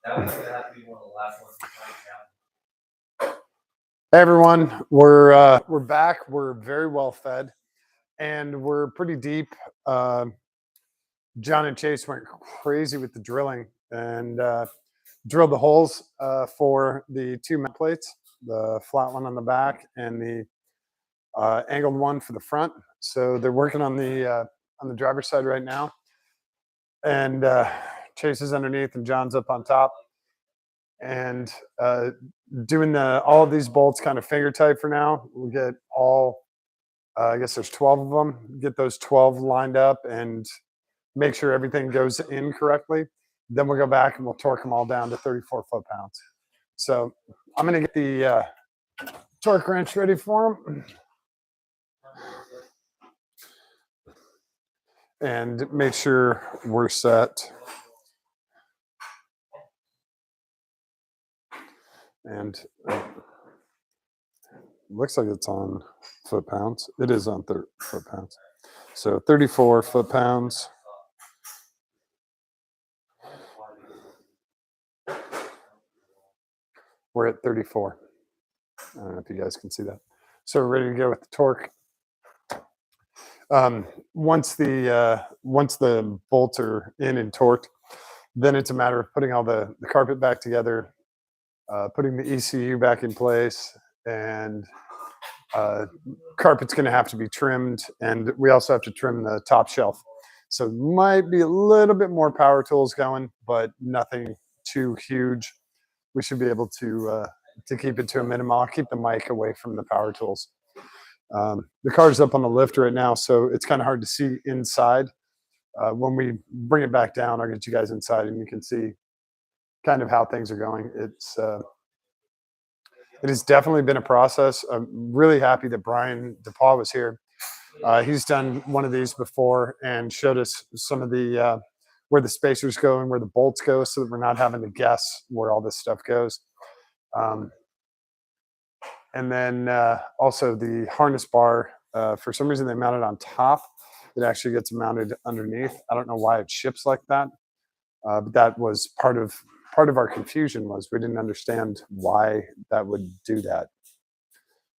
Hey everyone, we're back. We're very well fed, and we're pretty deep. John and Chase went crazy with the drilling and drilled the holes for the two mount plates, the flat one on the back and the angled one for the front. So they're working on the driver's side right now, and Chase is underneath and John's up on top, and doing all of these bolts kind of finger tight for now. We'll get all. I guess there's 12 of them. Get those 12 lined up and make sure everything goes in correctly. Then we'll go back and we'll torque them all down to 34 foot-pounds. So I'm going to get the torque wrench ready for them and make sure we're set. And looks like it's on foot-pounds. It is on foot-pounds. So 34 foot-pounds. We're at 34. I don't know if you guys can see that. So we're ready to go with the torque. Once the bolts are in and torqued, then it's a matter of putting all the carpet back together, putting the ECU back in place, and carpet's going to have to be trimmed, and we also have to trim the top shelf. So might be a little bit more power tools going, but nothing too huge. We should be able to keep it to a minimum. I'll keep the mic away from the power tools. The car's up on the lift right now, so it's kind of hard to see inside. When we bring it back down, I'll get you guys inside and you can see kind of how things are going. It has definitely been a process. I'm really happy that Brian DePaul was here. He's done one of these before and showed us some of the where the spacers go and where the bolts go, so that we're not having to guess where all this stuff goes. And then also the harness bar, for some reason they mounted on top. It actually gets mounted underneath. I don't know why it ships like that, but that was part of our confusion. Was we didn't understand why that would do that,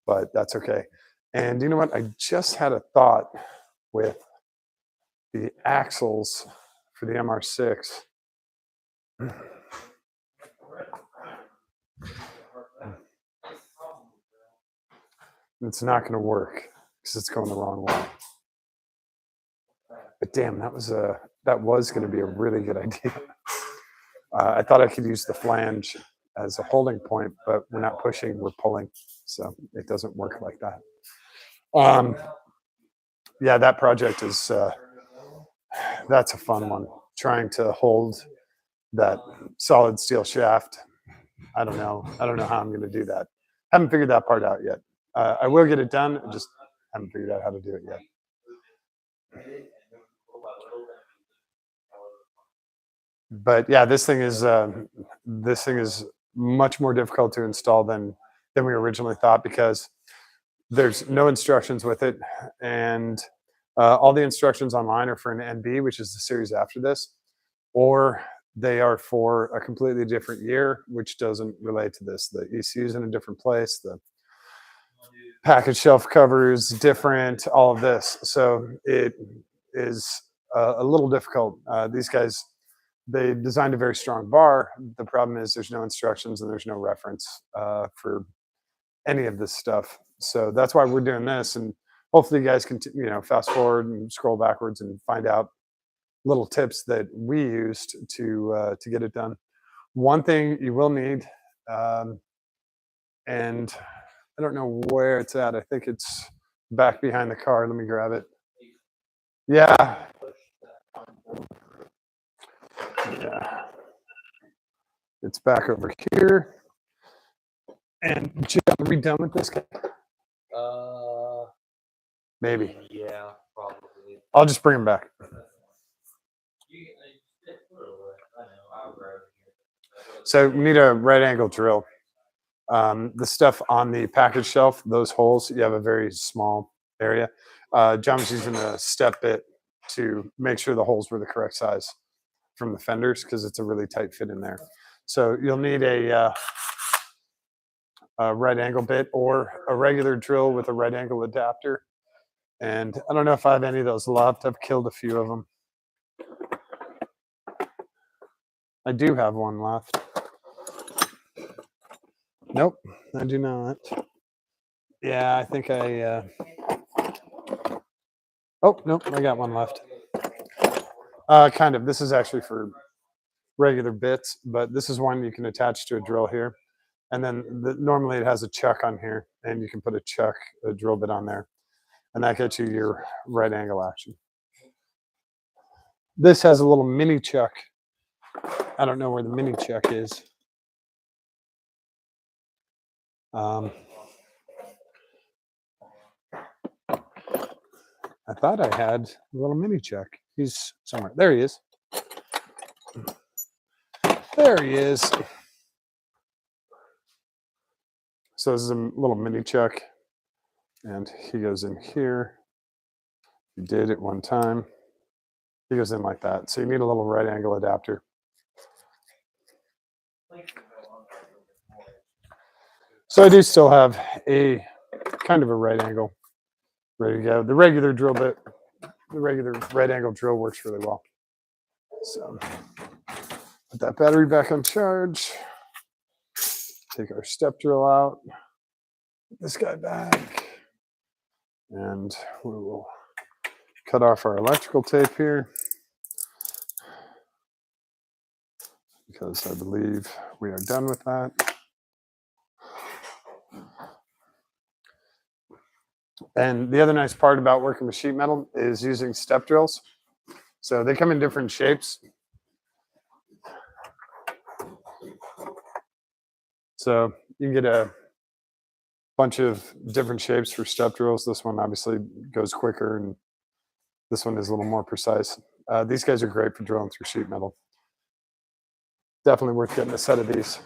but that's okay. And you know what? I just had a thought with the axles for the MR6. It's not going to work because it's going the wrong way. But damn, that was going to be a really good idea. I thought I could use the flange as a holding point, but we're not pushing, we're pulling, so it doesn't work like that. Yeah, that project is that's a fun one. Trying to hold that solid steel shaft. I don't know how I'm going to do that. Haven't figured that part out yet. I will get it done. I just haven't figured out how to do it yet. But yeah, this thing is much more difficult to install than we originally thought, because there's no instructions with it, and all the instructions online are for an NB, which is the series after this, or they are for a completely different year, which doesn't relate to this. The ECU is in a different place. The package shelf cover is different. All of this, so it is a little difficult. These guys, they designed a very strong bar. The problem is there's no instructions and there's no reference for any of this stuff. So that's why we're doing this, and hopefully you guys can fast forward and scroll backwards and find out little tips that we used to get it done. One thing you will need, and I don't know where it's at. I think it's back behind the car. Let me grab it. Yeah. Yeah. It's back over here. And Jim, are we done with this guy? Maybe. Yeah, probably. I'll just bring him back. So we need a right angle drill. The stuff on the package shelf, those holes, you have a very small area. John was using a step bit to make sure the holes were the correct size from the fenders, because it's a really tight fit in there. So you'll need a right angle bit or a regular drill with a right angle adapter. And I don't know if I have any of those left. I've killed a few of them. I do have one left. Nope, I do not. Yeah, I think I. Oh, nope, I got one left. Kind of. This is actually for regular bits, but this is one you can attach to a drill here. And then normally it has a chuck on here, and you can put a drill bit on there, and that gets you your right angle action. This has a little mini chuck. I don't know where the mini chuck is. I thought I had a little mini chuck. He's somewhere. There he is. There he is. So this is a little mini chuck, and he goes in here. You did it one time. He goes in like that. So you need a little right angle adapter. So I do still have a kind of a right angle ready to go. The regular drill bit, the regular right angle drill works really well. So put that battery back on charge. Take our step drill out. Put this guy back. And we will cut off our electrical tape here, because I believe we are done with that. And the other nice part about working with sheet metal is using step drills. So they come in different shapes. So you can get a bunch of different shapes for step drills. This one obviously goes quicker, and this one is a little more precise. These guys are great for drilling through sheet metal. Definitely worth getting a set of these.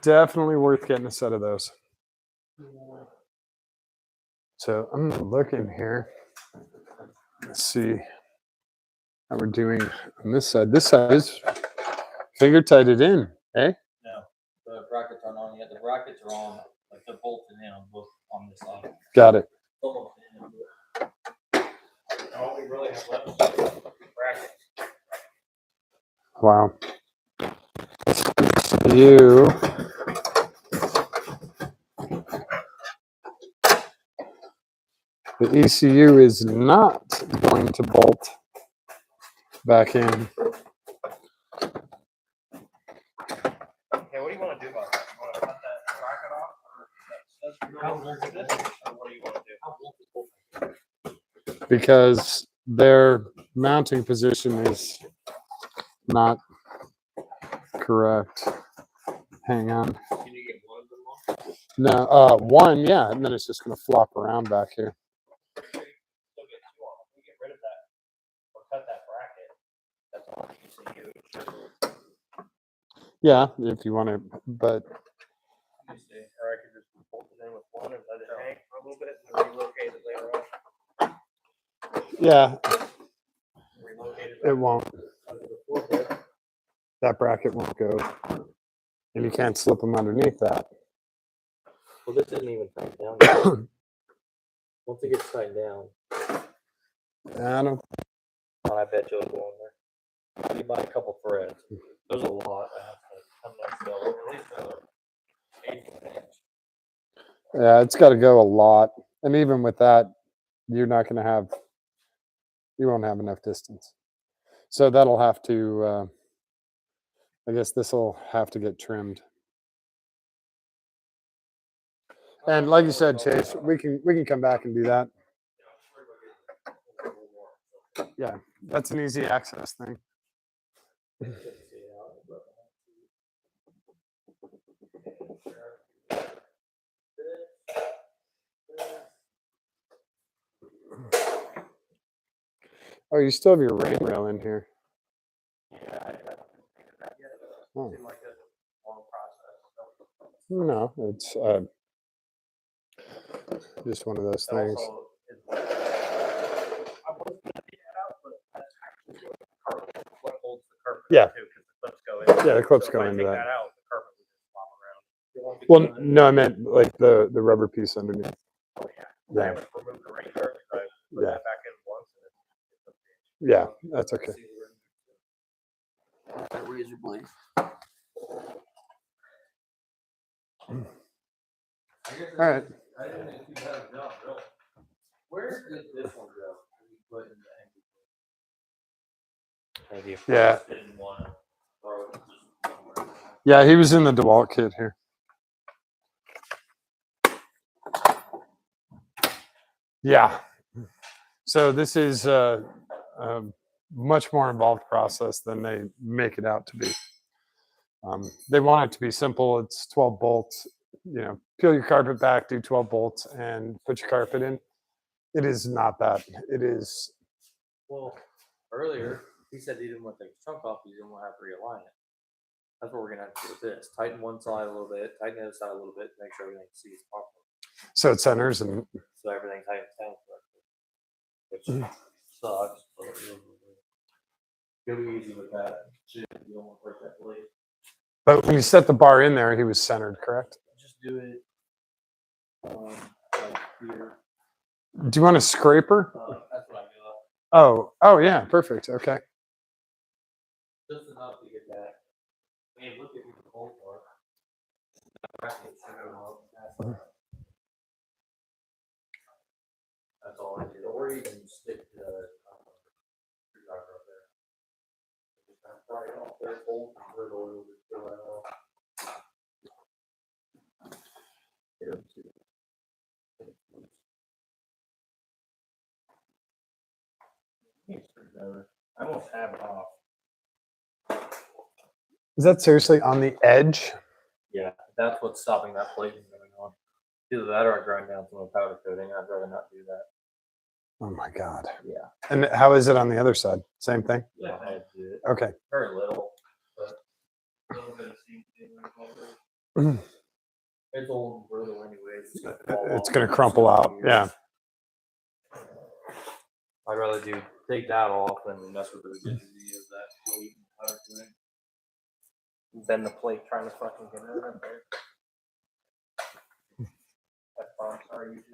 Definitely worth getting a set of those. So I'm gonna look in here. Let's see how we're doing on this side. This side is finger tighted in, eh? No, the brackets aren't on yet. The brackets are on, like they're bolted in on both on this side. Got it. Almost in. All we really have left is the brackets. Wow. You. The ECU is not going to bolt back in. Okay, what do you want to do about that? You want to cut that bracket off? How volted this? Or what do you want to do? Because their mounting position is not correct. Hang on. Can you get one of them off? No, one, yeah, and then it's just going to flop around back here. Still get two on. We get rid of that or cut that bracket. That's all ECU. Yeah, if you want to, but Or I could just bolt it in with one and let it hang for a little bit and relocate it later on. yeah, Relocate it. it won't. Under the floor bed. That bracket won't go, and you can't slip them underneath that. Well, this isn't even tightened down yet. Once it gets tightened down, I don't. I bet you'll go in there. You buy a couple threads. There's a lot. I have to come down still. At least another 8 inch. Yeah, it's got to go a lot, and even with that, you're not going to have. You won't have enough distance, so that'll have to. I guess this will have to get trimmed. And like you said, Chase, we can come back and do that. Yeah, that's an easy access thing. Oh, you still have your rain rail in here. Yeah, I haven't figured that yet. Oh. Seemed like a long process. No, it's just one of those things. Also, I was gonna get that out, Yeah. too, 'cause the clips go in. Yeah, the clips So go if I into take that. out, the carpet would just flop around. It won't be Well, good. no, I meant like the rubber piece underneath. Oh, yeah. I Yeah, haven't removed the rain guard, 'cause I put Yeah. that back in once and it's okay. yeah, that's okay. That razor blade. All right. I didn't think you had a job, really. Where did this one go? You put in the Maybe if Yeah. I didn't want to throw it just somewhere. Yeah, he was in the DeWalt kit here. Yeah. So this is a much more involved process than they make it out to be. They want it to be simple. It's 12 bolts. You know, peel your carpet back, do 12 bolts, and put your carpet in. It is not that. It is. Well, earlier he said he didn't want to take his trunk off. He didn't want to have to realign it. That's what we're gonna have to do with this. Tighten one side a little bit, tighten the other side a little bit, to make sure everything sees properly. So it centers and So everything tightens down correctly. Which sucks, but go easy with that. Shit, you don't want to break that blade. but when you set the bar in there, he was centered, correct? Just do it like here. Do you want a scraper? That's what I got. Oh yeah, perfect. Okay. Just enough to get that. Man, look at me the whole part. That's all I did. Or you can stick the screwdriver up there. Just kind of pry it off there, fold, and oil, just fill that off. I almost have it off. Is that seriously on the edge? Yeah, that's what's stopping that plate from going on. Either that or I grind down some of the powder coating. I'd rather not do that. Oh my God. Yeah. And how is it on the other side? Same thing? Yeah, I had to do it. Okay. Very little, but a little bit of seam. It's old and brittle anyways. It's going to crumple out. Yeah. I'd rather take that off than mess with the rigidity of that plate and powder coating. Then the plate trying to fucking get it in there. That's fine. Sorry,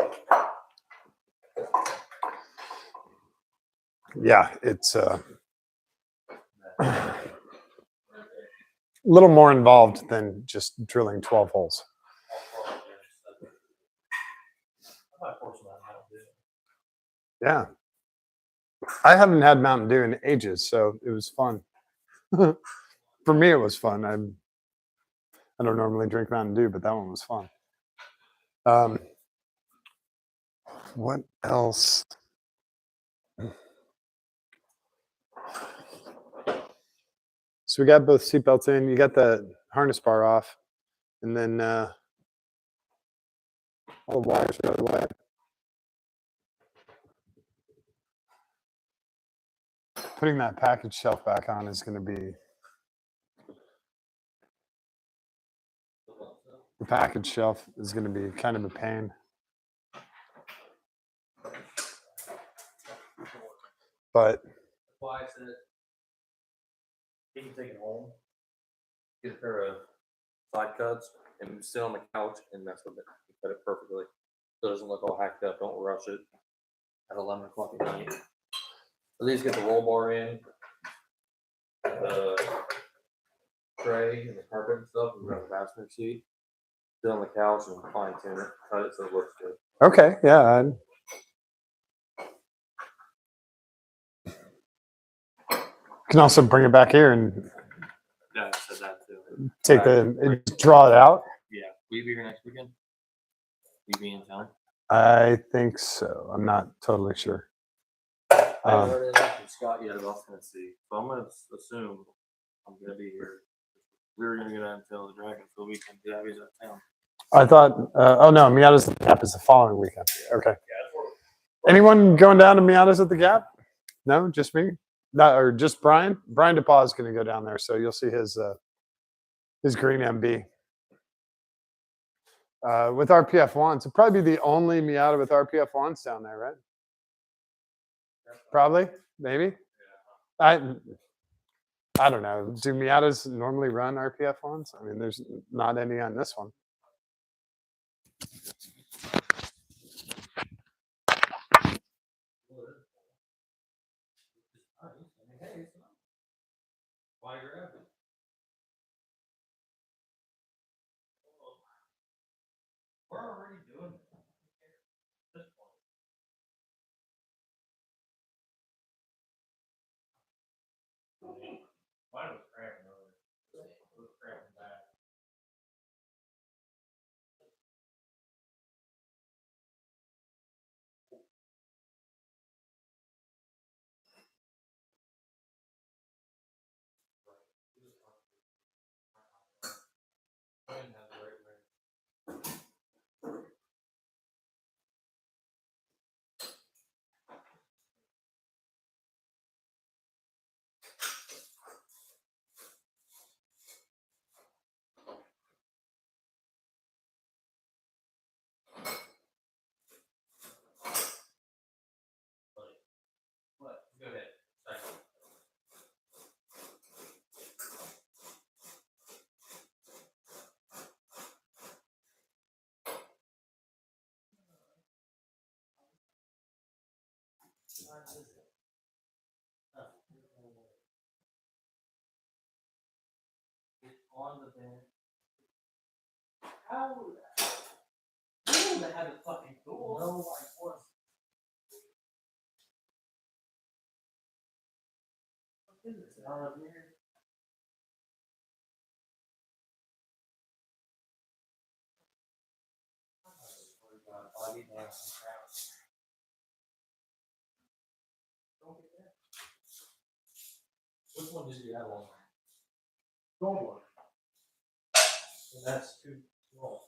Yeah, it's a little more involved than just drilling 12 holes. Yeah. I haven't had Mountain Dew in ages, so it was fun. For me, it was fun. I don't normally drink Mountain Dew, but that one was fun. What else? So we got both seatbelts in. You got the harness bar off, and then all the wires are out of the way. Putting that package shelf back on is going to be the package shelf is going to be kind of a pain. But why I said he can take it home, get a pair of side cuts, and sit on the couch and mess with it. Cut it perfectly. So it doesn't look all hacked up. Don't rush it at 11 o'clock at night. At least get the roll bar in, the tray and the carpet and stuff, and grab the passenger seat. Sit on the couch and fine tune it, cut it so it looks good. okay, yeah. You can also bring it back here and Yeah, I said that too. take draw it out. Yeah. Will you be here next weekend? You be in town? I think so. I'm not totally sure. I haven't heard anything from Scott yet about Tennessee, so I'm gonna assume I'm gonna be here. We were gonna go down and tell the Dragon for the weekend. Yeah, he's out of town. I thought, oh no, Miatas at the Gap is the following weekend. Okay. Anyone going down to Miatas at the Gap? No, just me? Not, or just Brian? Brian DePaul is going to go down there, so you'll see his green MB. With RPF ones, it'll probably be the only Miata with RPF ones down there, right? Probably, maybe. I I don't know. Do Miatas normally run RPF ones? I mean, there's not any on this one. Why grab it? We're already doing it. This point. Mine was cramping earlier. It was cramping back. I didn't have the right way. What? Go ahead. Second. It's on the bench. How? You know they had a fucking tool. No, I was. What is this? Out of here? Which one did you have on? Gold one. And that's too small.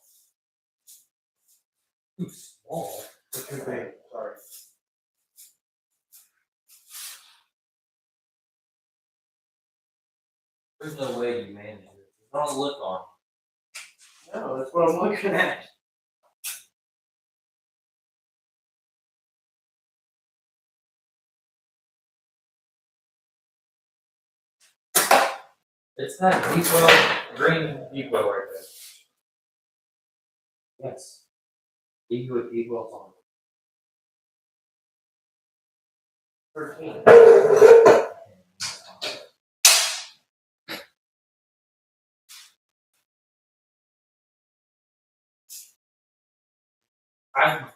Too small? It's too big, sorry. There's no way you manage it. It's not on the lift arm. No, that's what I'm looking at. It's that deep well, green deep well right there. Yes. Deep with deep wells on it. 13.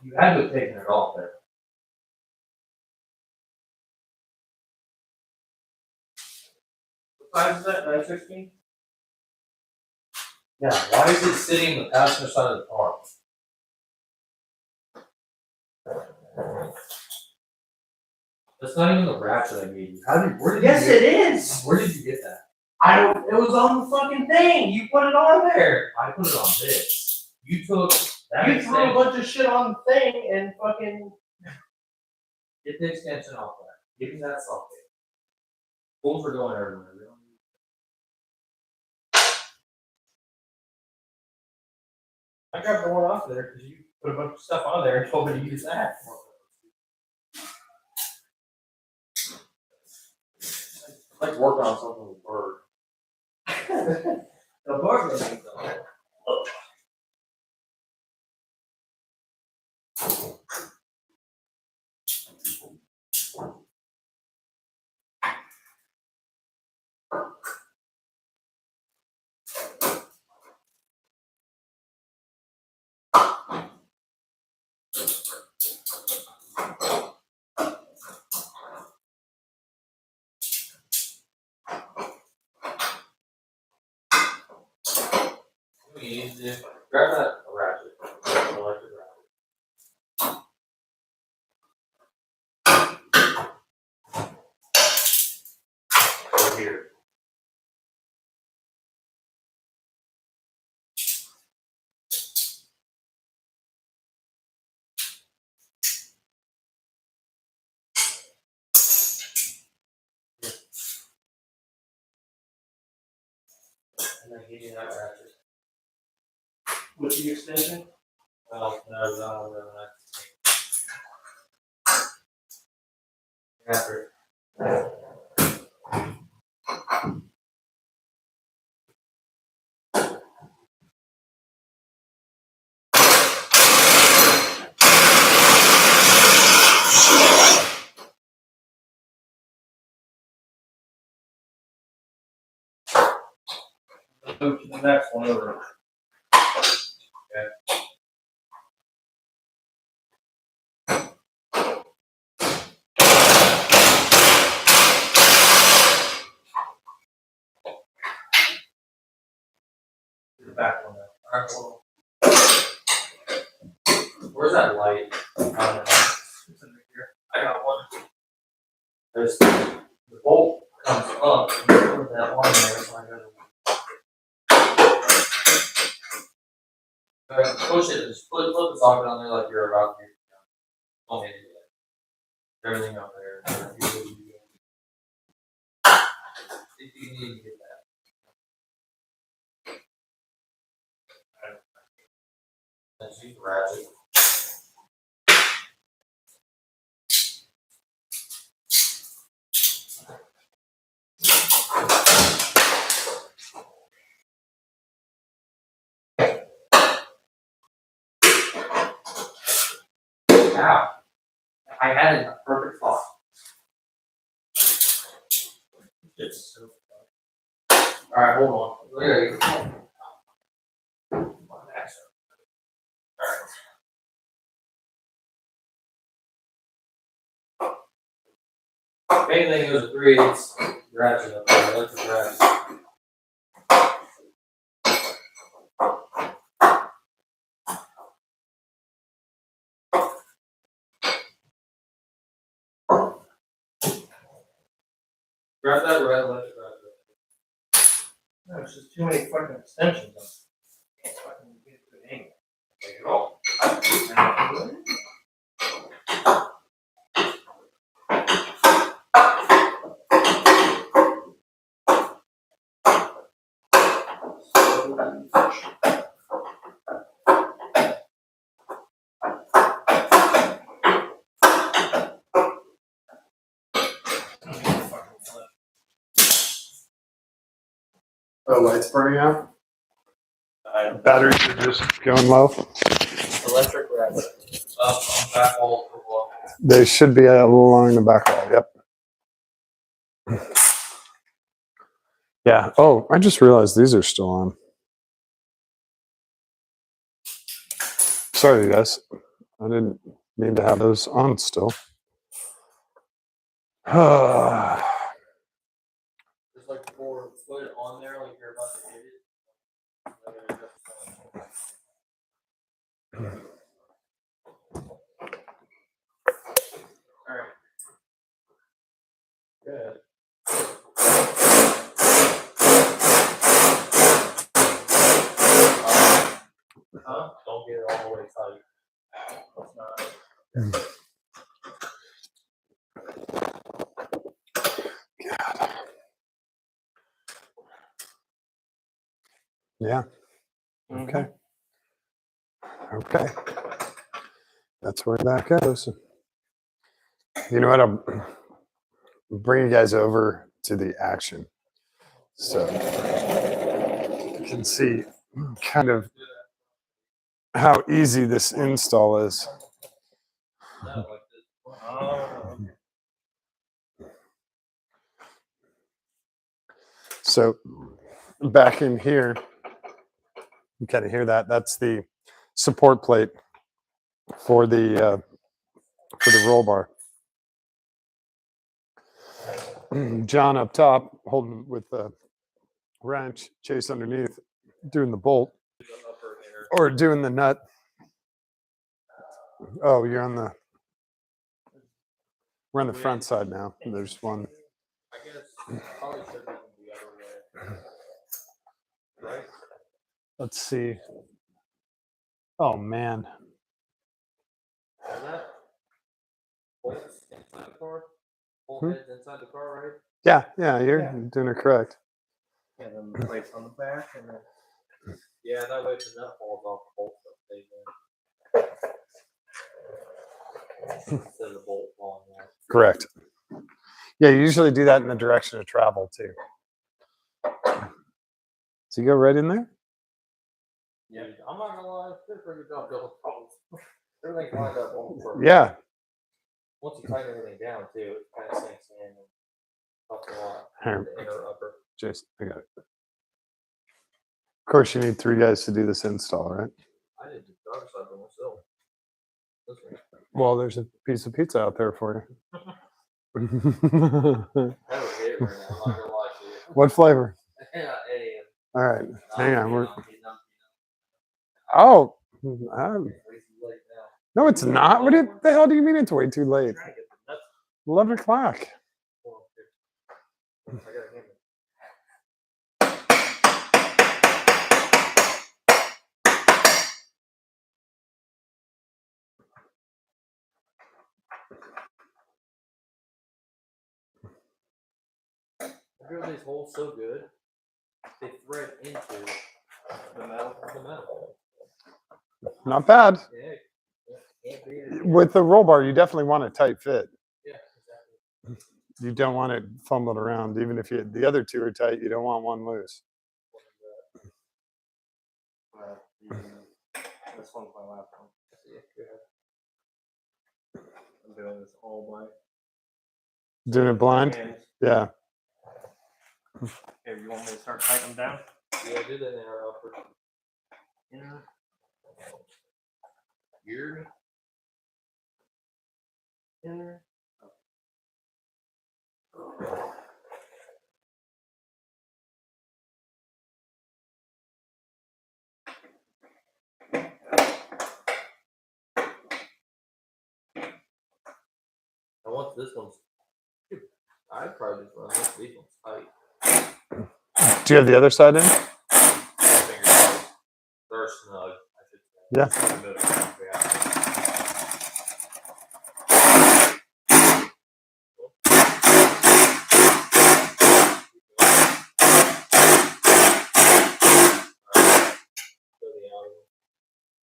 You had to have taken it off there. What size is that? 916? Yeah, why is it sitting in the passenger side of the car? That's not even the ratchet I gave you. Where did Yes, you get, it is. Where did you get that? I don't. It was on the fucking thing. You put it on there. I put it on this. You took that. You threw a bunch of shit on the thing and fucking. Get the extension off that. Give me that socket. Bolts are going everywhere. We don't need- I grabbed the one off there because you put a bunch of stuff on there and told me to use that. I'd like to work on something with bird. The bar doesn't go. Grab that ratchet. Electric ratchet. Over here. And then give me that ratchet. With the extension. Well, no. After. Move to the next one over. The back one now. Alright, hold on. Where's that light? I don't know. It's in here. I got one. There's the bolt comes up. Put that one there. So I gotta push it. Just put the socket on there like you're about to. Don't hit it yet. Everything up there. If you need to get that. Let's use the ratchet. Ow. I had it in a perfect spot. It's so fun. Alright, hold on. There you go. Alright. If anything goes to 3, it's ratchet up there. Electric ratchet. Grab that red electric ratchet. There's just too many fucking extensions. Can't fucking get a good angle. Take it off. Oh, lights burning out. Batteries are just going low. Electric ratchet. Up on back wall for what? They should be along the back wall. Yep. Yeah. Oh, I just realized these are still on. Sorry, guys. I didn't mean to have those on still. Just like before, put it on there like you're about to hit it. Alright. Good. Huh? Don't get it all the way tight. It's not. Yeah. Okay. Okay. That's where that goes. You know what? I'll bring you guys over to the action. So you can see kind of how easy this install is. Not like this. So back in here, you kind of hear that. That's the support plate for the roll bar. John up top holding with the wrench, Chase underneath doing the bolt or doing the nut. Oh, you're on the we're on the front side now. There's one. I guess probably should have been the other way. Right? Let's see. Oh man. Is that bolts inside the car? Bolt heads inside the car, right? Yeah, you're doing it correct. Yeah, then the plates on the back and then. Yeah, that way if the nut falls off the bolt stays in. Instead of the bolt falling out. Correct. Yeah, you usually do that in the direction of travel too. So you go right in there? Yeah, I'm not gonna lie, it's a pretty good job building bolts. Everything's lined up all perfect. Yeah. Once you tighten everything down too, it kind of sinks in and helps a lot. Here. The inner upper. Jason, I got it. course, you need 3 guys to do this install, right? I did the driver's side by myself. Listen, Well, there's a piece of pizza out there for you. I have a hit right now. I'm not gonna lie to you. What flavor? Yeah, hey, All right, hang on. We're, I'm oh, way too late now. no, it's not. What the hell do you mean it's way too late? Trying to get the nuts. 11 o'clock. Hold on, here. I gotta hand it. I drill these holes so good, they thread into the metal. Not bad. Yeah. Can't beat it. With the roll bar, you definitely want a tight fit. Yeah, exactly. You don't want it fumbling around. Even if the other 2 are tight, you don't want one loose. This one's my last one. Yeah, go ahead. I'm doing this all by. Doing it blind? hands. Yeah. Here, you want me to start tightening them down? Yeah, do that in our upper. Inner. Geared. Inner. And once this one's, I'd probably just run this. These ones tight. Do you have the other side in? Fingers they're snug. I should say. Yeah. Just a bit of cramp, yeah.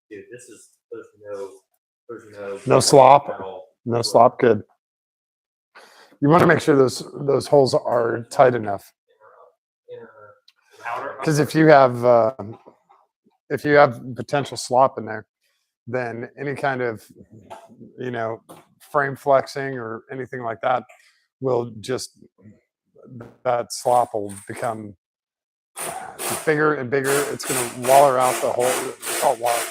Dude, this is there's No slop. at all. No slop. Good. You want to make sure those holes are tight enough. Outer. Because if you have potential slop in there, then any kind of frame flexing or anything like that will just that slop will become bigger and bigger. It's going to waller out the whole. It's called waller.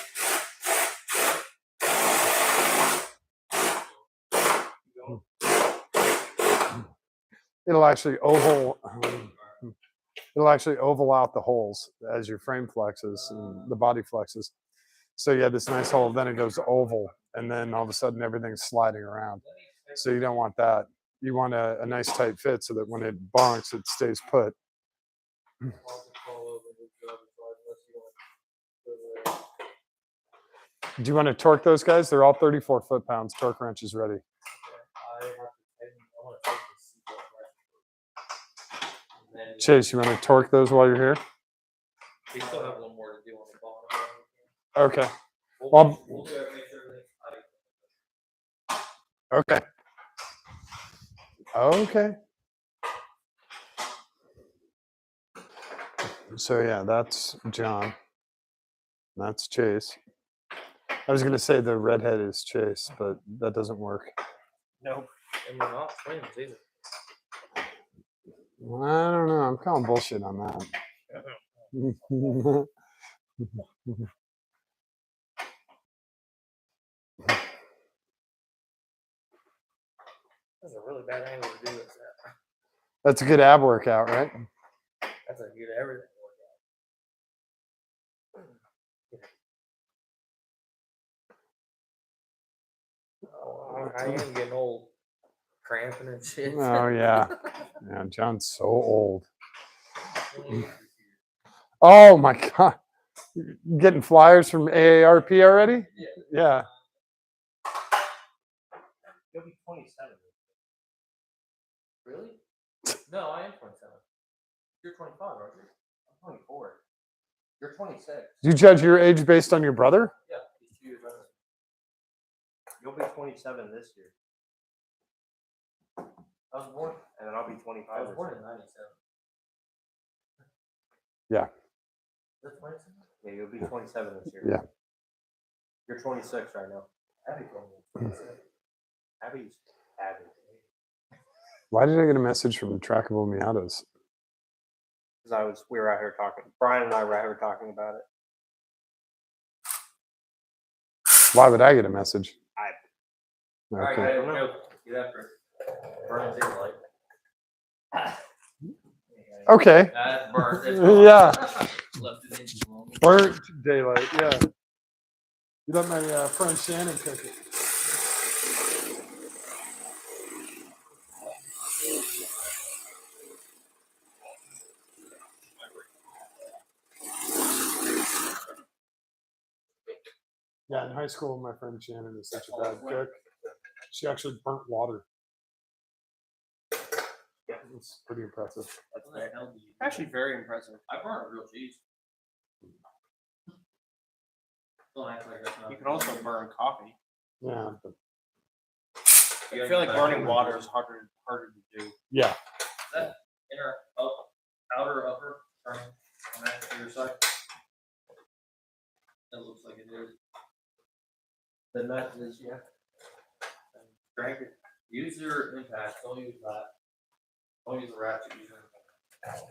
It'll actually oval. It'll actually oval out the holes as your frame flexes and the body flexes. So you have this nice hole, then it goes oval, and then all of a sudden everything's sliding around. So you don't want that. You want a nice tight fit so that when it bonks, it stays put. Do you want to torque those guys? They're all 34 foot-pounds. Torque wrench is ready. Chase, you want to torque those while you're here? We still have one more to do on the bottom. Okay. We'll do it, make sure everything's tight. Okay. Okay. So yeah, that's John. That's Chase. I was gonna say the redhead is Chase, but that doesn't work. Nope. And we're not twins either. I don't know. I'm calling bullshit on that. That's a really bad angle to do this at. That's a good ab workout, right? That's a good everything workout. Oh, I am getting old. Cramping and shit. Oh yeah. Yeah, John's so old. Oh my god. You getting flyers from AARP already? Yeah. You'll be 27. Really? No, I am 27. You're 25, aren't you? I'm 24. You're 26. Do you judge your age based on your brother? Yeah, he's 2 years younger. You'll be 27 this year. I was born. And then I'll be 25. I was this born year. in 97. Yeah. That's 27? Yeah, you'll be 27 this year. Yeah. You're 26 right now. Abby told me 27. Abby's. Why did I get a message from Trackable Miatas? Because because we were out here talking. Brian and I were out here talking about it. Why would I get a message? All right, Okay. go. Get after it. Burn daylight. Okay. That's burnt. It's Yeah. Left it in too long. Burnt daylight. Yeah. You let my friend Shannon cook it. Yeah, in high school, my friend Shannon is such a bad cook. She actually burnt water. It's pretty impressive. What the hell do you do? Actually, very impressive. I burn a real cheese. Don't act like that's not. You can also burn coffee. Yeah. But I feel like burning water is harder to do. yeah. Inner, up, outer, upper, turn on that to your side. That looks like it is. Then that is, yeah. And crank it. Use your impact. Don't use that. Don't use the ratchet. Use your impact.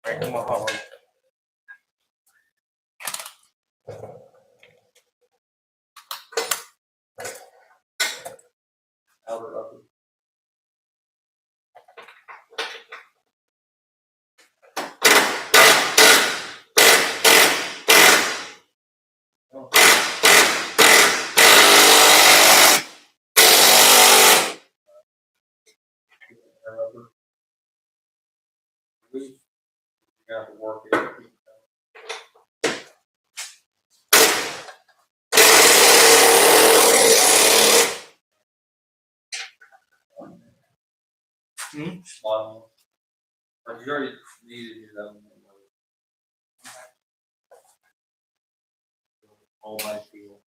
Right, come on, hold on. Outer, upper. Oh. Outer, upper. You have to work it. Bottom one. But you already needed to do that one. All by feel.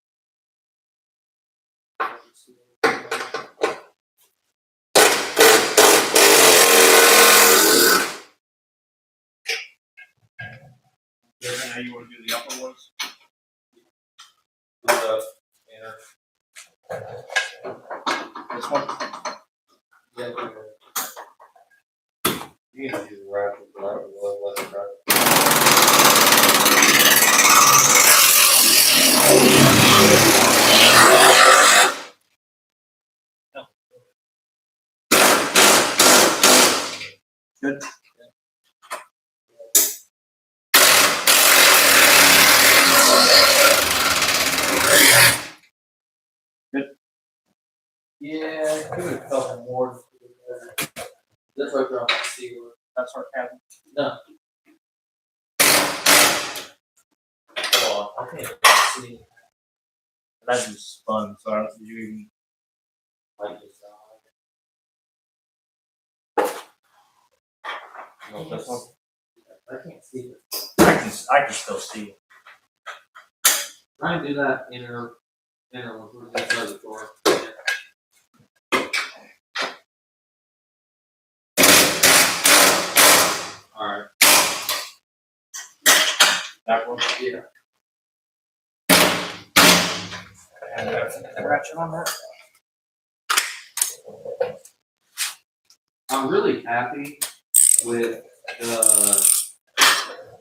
Now you want to do the upper ones? This one? Yeah, you can do the ratchet, but I would let it ratchet. Good. Yeah, give it a couple more. This way we're on the sealer. That's our cabin. No. Hold on, I can't see. That just spun, so I don't think you even. Like this. No, this one. I can't see it. I can still see it. Try and do that inner one. We're gonna close the door. Alright. That one? Yeah. And ratchet on that. I'm really happy with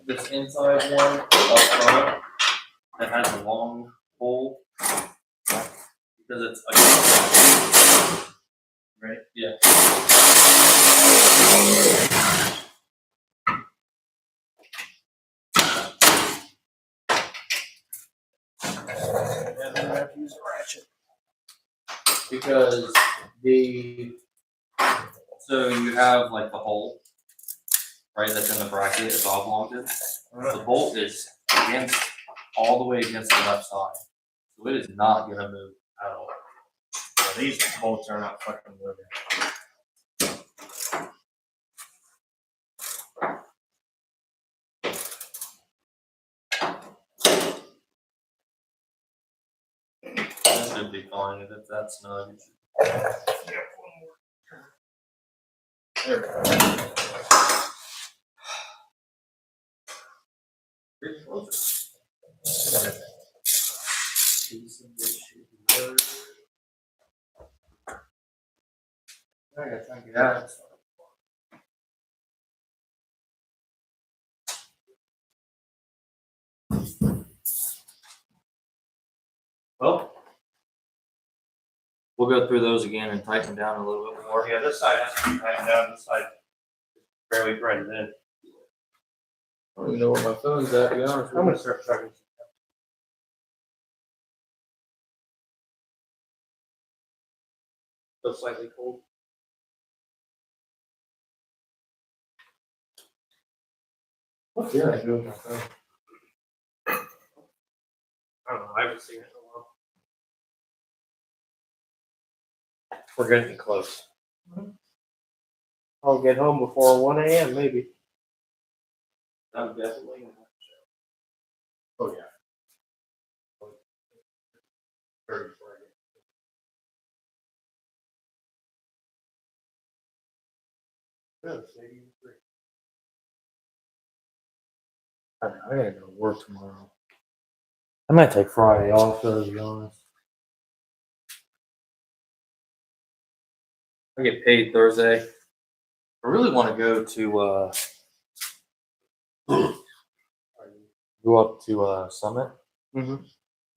this inside one up front that has a long pole because it's right. Yeah. And then I have to use a ratchet. Because so you have like the hole, right? That's in the bracket. It's oblonged. The bolt is all the way against the left side, so it is not gonna move at all. Yeah, these bolts are not fucking moving. That should be fine if that's not. There we go. Pretty close. I gotta try and get out. Well, we'll go through those again and tighten them down a little bit more. Yeah, this side has to be tightened down, this side barely threaded in. I don't even know where my phone's at, to be honest I'm with gonna start chugging. you. Still slightly cold. What did I do with my phone? I don't know, I haven't seen it in a while. We're getting close. I'll get home before 1 a.m. maybe. I'm definitely gonna have to show. Oh, yeah. Very Friday. Good, maybe even 3. I gotta go to work tomorrow. I might take Friday off, though, to be honest. I get paid Thursday. I really want to go to go up to Summit, Mm-hmm.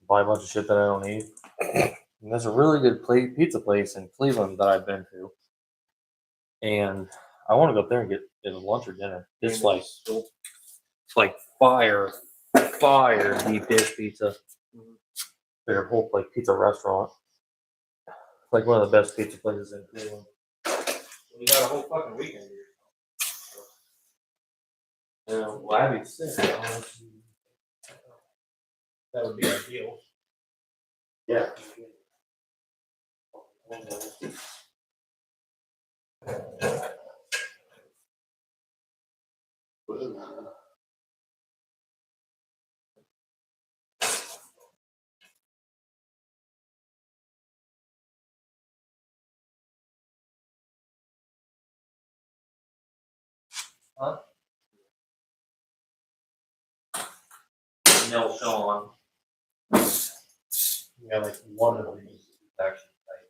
buy a bunch of shit that I don't need. And there's a really good pizza place in Cleveland that I've been to, and I want to go up there and get lunch or dinner. It's like fire deep dish pizza. Their whole like pizza restaurant. It's like one of the best pizza places in Cleveland. You got a whole fucking weekend here. Yeah, well, I'd be sick. That would be ideal. Yeah. Huh? No, Sean. Yeah, like one of these is actually tight.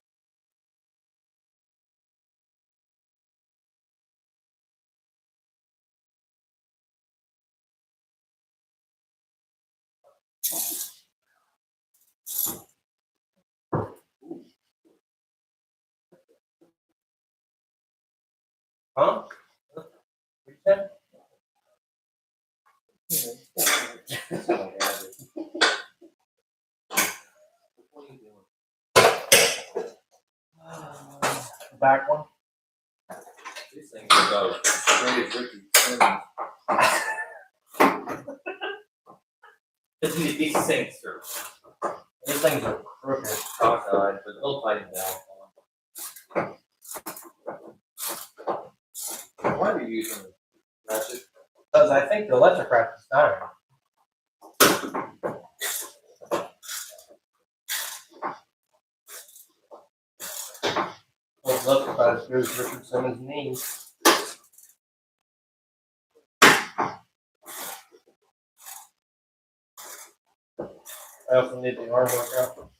Huh? What you said? The back one? These things are about straight as Ricky Simmons. These things are These things are crooked. cockeyed, but they'll tighten down. Why are you using ratchet? Because I think the electric wrap is dying. Well, look about as good as Richard Simmons' knee. I also need the arm workout.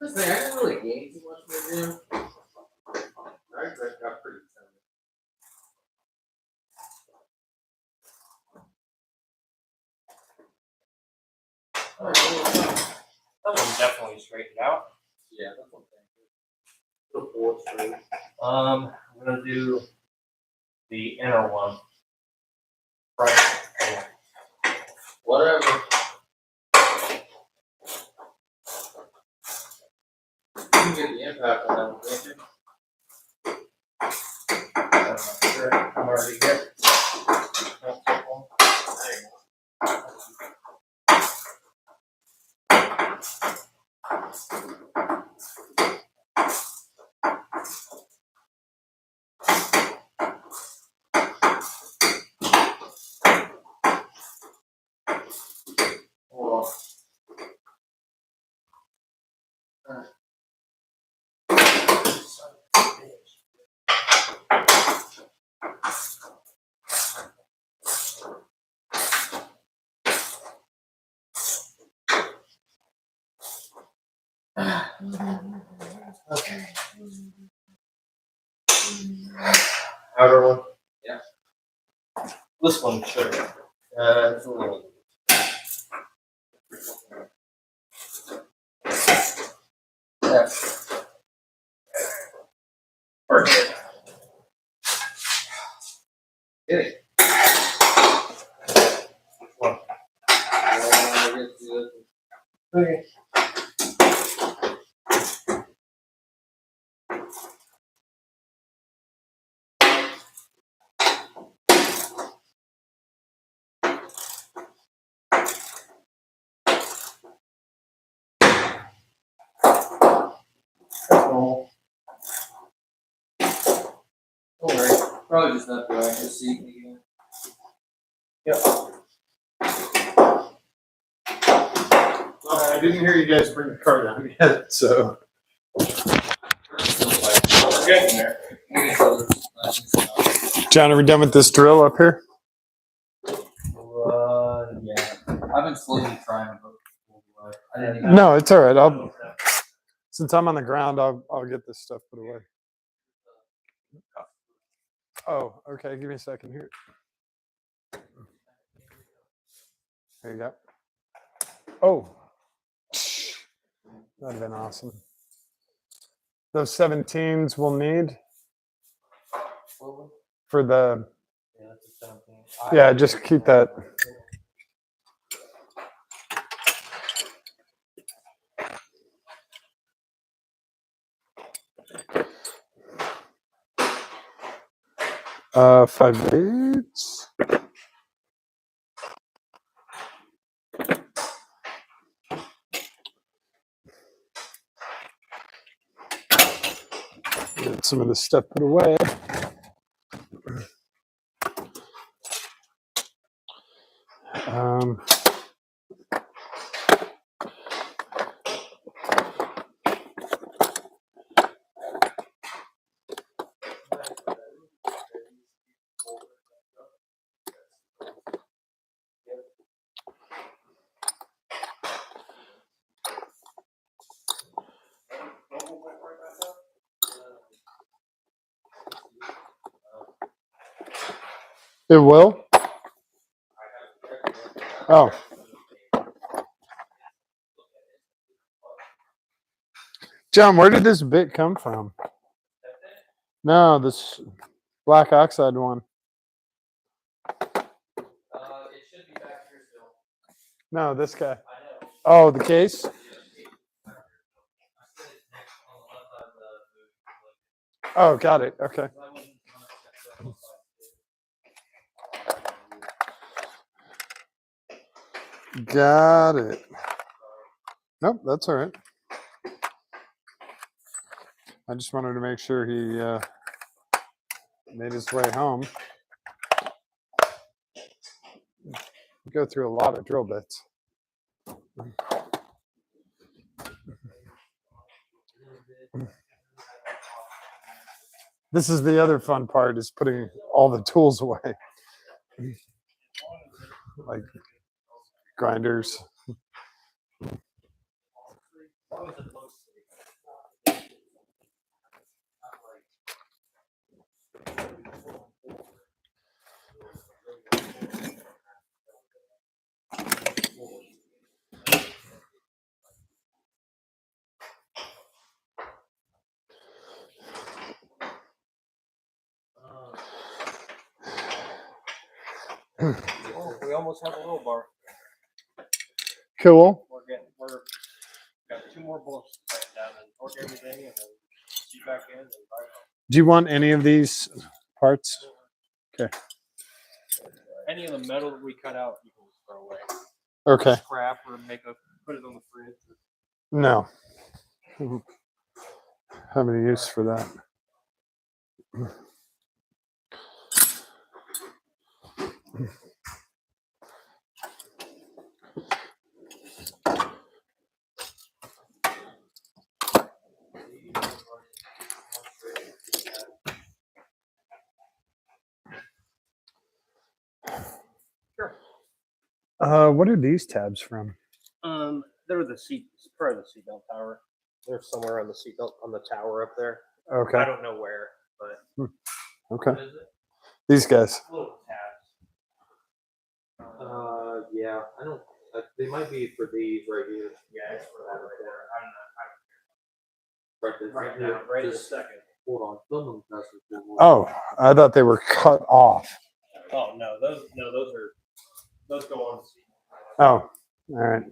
Listen, I didn't really gain too much from the gym. I got pretty excited. That one definitely straightened out. Yeah, that's one thing. The fourth straight. I'm gonna do the inner one. Right. Whatever. You can get the impact on that one, can't you? I'm not sure. I'm already here. Don't take one. There you go. Hold on. Son of a bitch. Okay. Outer one? Yeah. This one should. It's a little We're good. Get it. One. Uh, Okay. That's normal. Don't worry. Probably just not the active seat again. Yep. I didn't hear you guys bring the car down yet, so. We're getting there. John, are we done with this drill up here? Yeah. I've been slowly trying, but I didn't even. No, it's all right. Since I'm on the ground, I'll get this stuff put away. Oh, okay. Give me a second here. There you go. Oh, that'd have been awesome. Those 17s we'll need for the. Yeah, that's a 17. Yeah, just keep that. Uh, 5/8. Get some of this stuff put away. Um, it will. Oh. John, where did this bit come from? No, this black oxide one. It should be back here still. No, this guy. I know. Oh, the case? Oh, got it. Okay. Got it. Nope, that's all right. I just wanted to make sure he made his way home. We go through a lot of drill bits. This is the other fun part, is putting all the tools away. Like grinders. Oh, we almost have a little bar. Cool. We're got 2 more bolts to tighten down and torque everything and then seat back in and drive home. Do you want any of these parts? Okay. Any of the metal that we cut out, you can just throw away. Okay. Scrap or put it on the fridge. No. Have any use for that. Sure. What are these tabs from? They're the seat, part of the seatbelt tower. They're somewhere on the seatbelt on the tower up there. Okay. I don't know where, but Okay. What is it? These guys. little tabs. Yeah. I don't. They might be for these right here. Yeah, it's for that right there. I'm not. Right, Right now, right this Just second. Hold on. Someone passed it to me. Oh, I thought they were cut off. Oh no, those go on the seat. Oh, all right.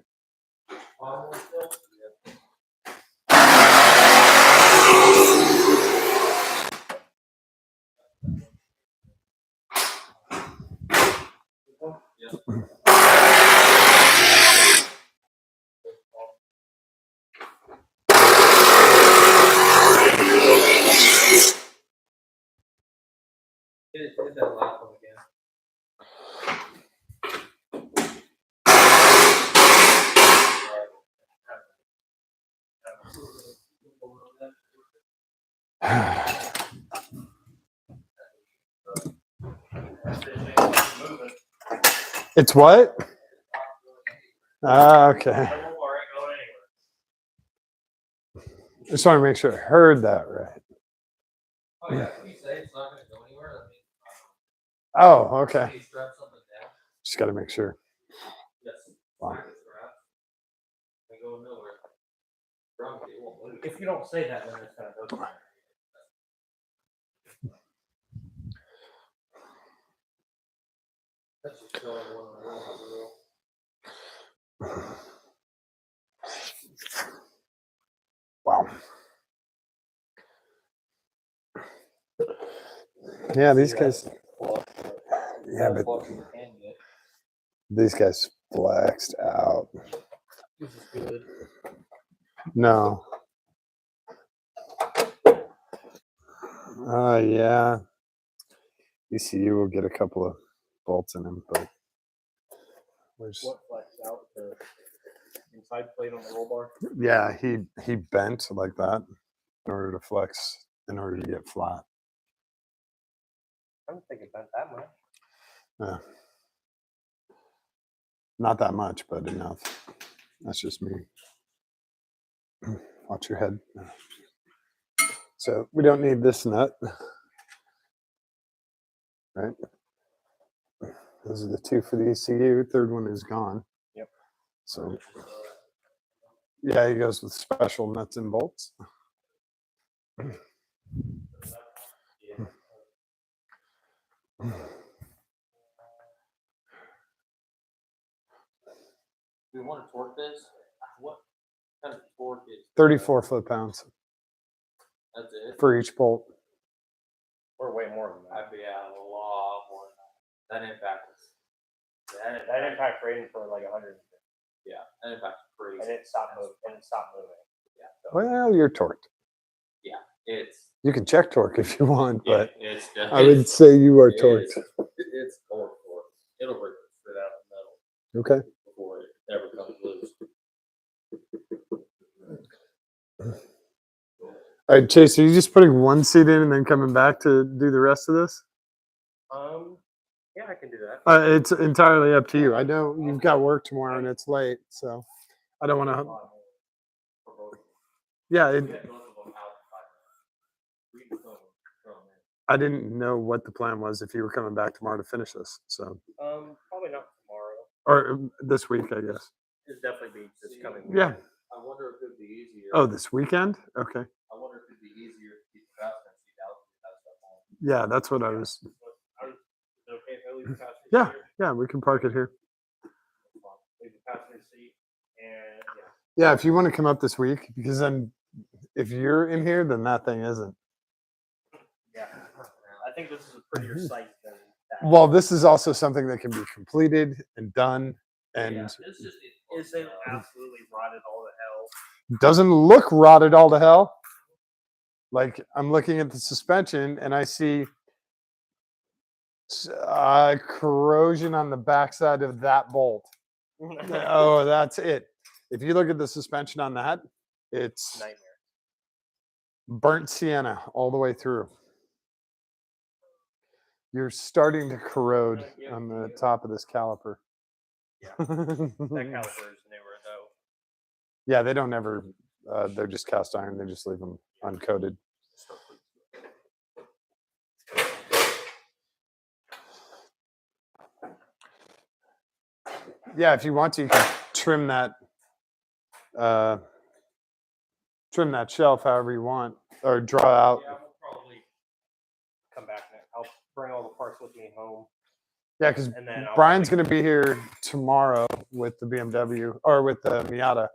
Hit that last one again. It's what? Ah, okay. The Rollbar ain't going anywhere. Just want to make sure I heard that right. Oh yeah, can you say it's not gonna go anywhere? That means Oh, okay. can you strap something down? Just got to make sure. Yes. Wow. Strap. They go nowhere. Drum kit won't move. If you don't say that, then it's gonna go somewhere. That's just showing one of the rules. Wow. Yeah, these guys. Yeah, but these guys flexed out. This is good. No. Yeah. ECU will get a couple of bolts in him, but where's, What flexed out the inside plate on the roll bar? yeah, he bent like that in order to flex, in order to get flat. I don't think it bent that much. Yeah. Not that much, but enough. That's just me. Watch your head. So we don't need this nut, right? Those are the two for the ECU. Third one is gone. Yep. So yeah, he goes with special nuts and bolts. Do we want to torque this? What kind of torque is 34 foot-pounds that's it? for each bolt. Or way more than that. I'd be a lot more than that. That impact is That impact rating for like 100, yeah, that impact's crazy. and it stopped moving. Yeah, so Well, you're torqued. it's You can check torque if you want, but it's I would say you are it torqued. is. It's torque. It'll break the shit out of metal Okay. before it ever comes loose. All right, Chase, are you just putting one seat in and then coming back to do the rest of this? Yeah, I can do that. It's entirely up to you. I know you've got work tomorrow and it's late, so I don't want to. Yeah, I didn't know what the plan was if you were coming back tomorrow to finish this. So, Probably not tomorrow. or this week, I guess. It's definitely be this coming week. Yeah. I wonder if it'd be easier. Oh, this weekend? Okay. I wonder if it'd be easier to keep the fastener seat out and that stuff on. Yeah, that's what I was. Is it okay if I leave the passenger Yeah, seat here? yeah, we can park it here. Leave the passenger seat, and Yeah, if you want to come up this week, because then if you're in here, then that thing isn't. yeah. I think this is a prettier site than that. Well, this is also something that can be completed and done, and Yeah, it's just Is it absolutely rotted all to hell? doesn't look rotted all to hell. Like I'm looking at the suspension and I see corrosion on the backside of that bolt. Oh, that's it. If you look at the suspension on that, it's Nightmare. burnt sienna all the way through. You're starting to corrode on the top of this caliper. Yeah. That caliper is newer though. Yeah, they don't ever. They're just cast iron. They just leave them uncoated. Yeah, if you want to, you can trim that shelf however you want, or draw out. Yeah, we'll with me home. Yeah, because And then I'll Brian's probably- going to be here tomorrow with the BMW or with the Miata.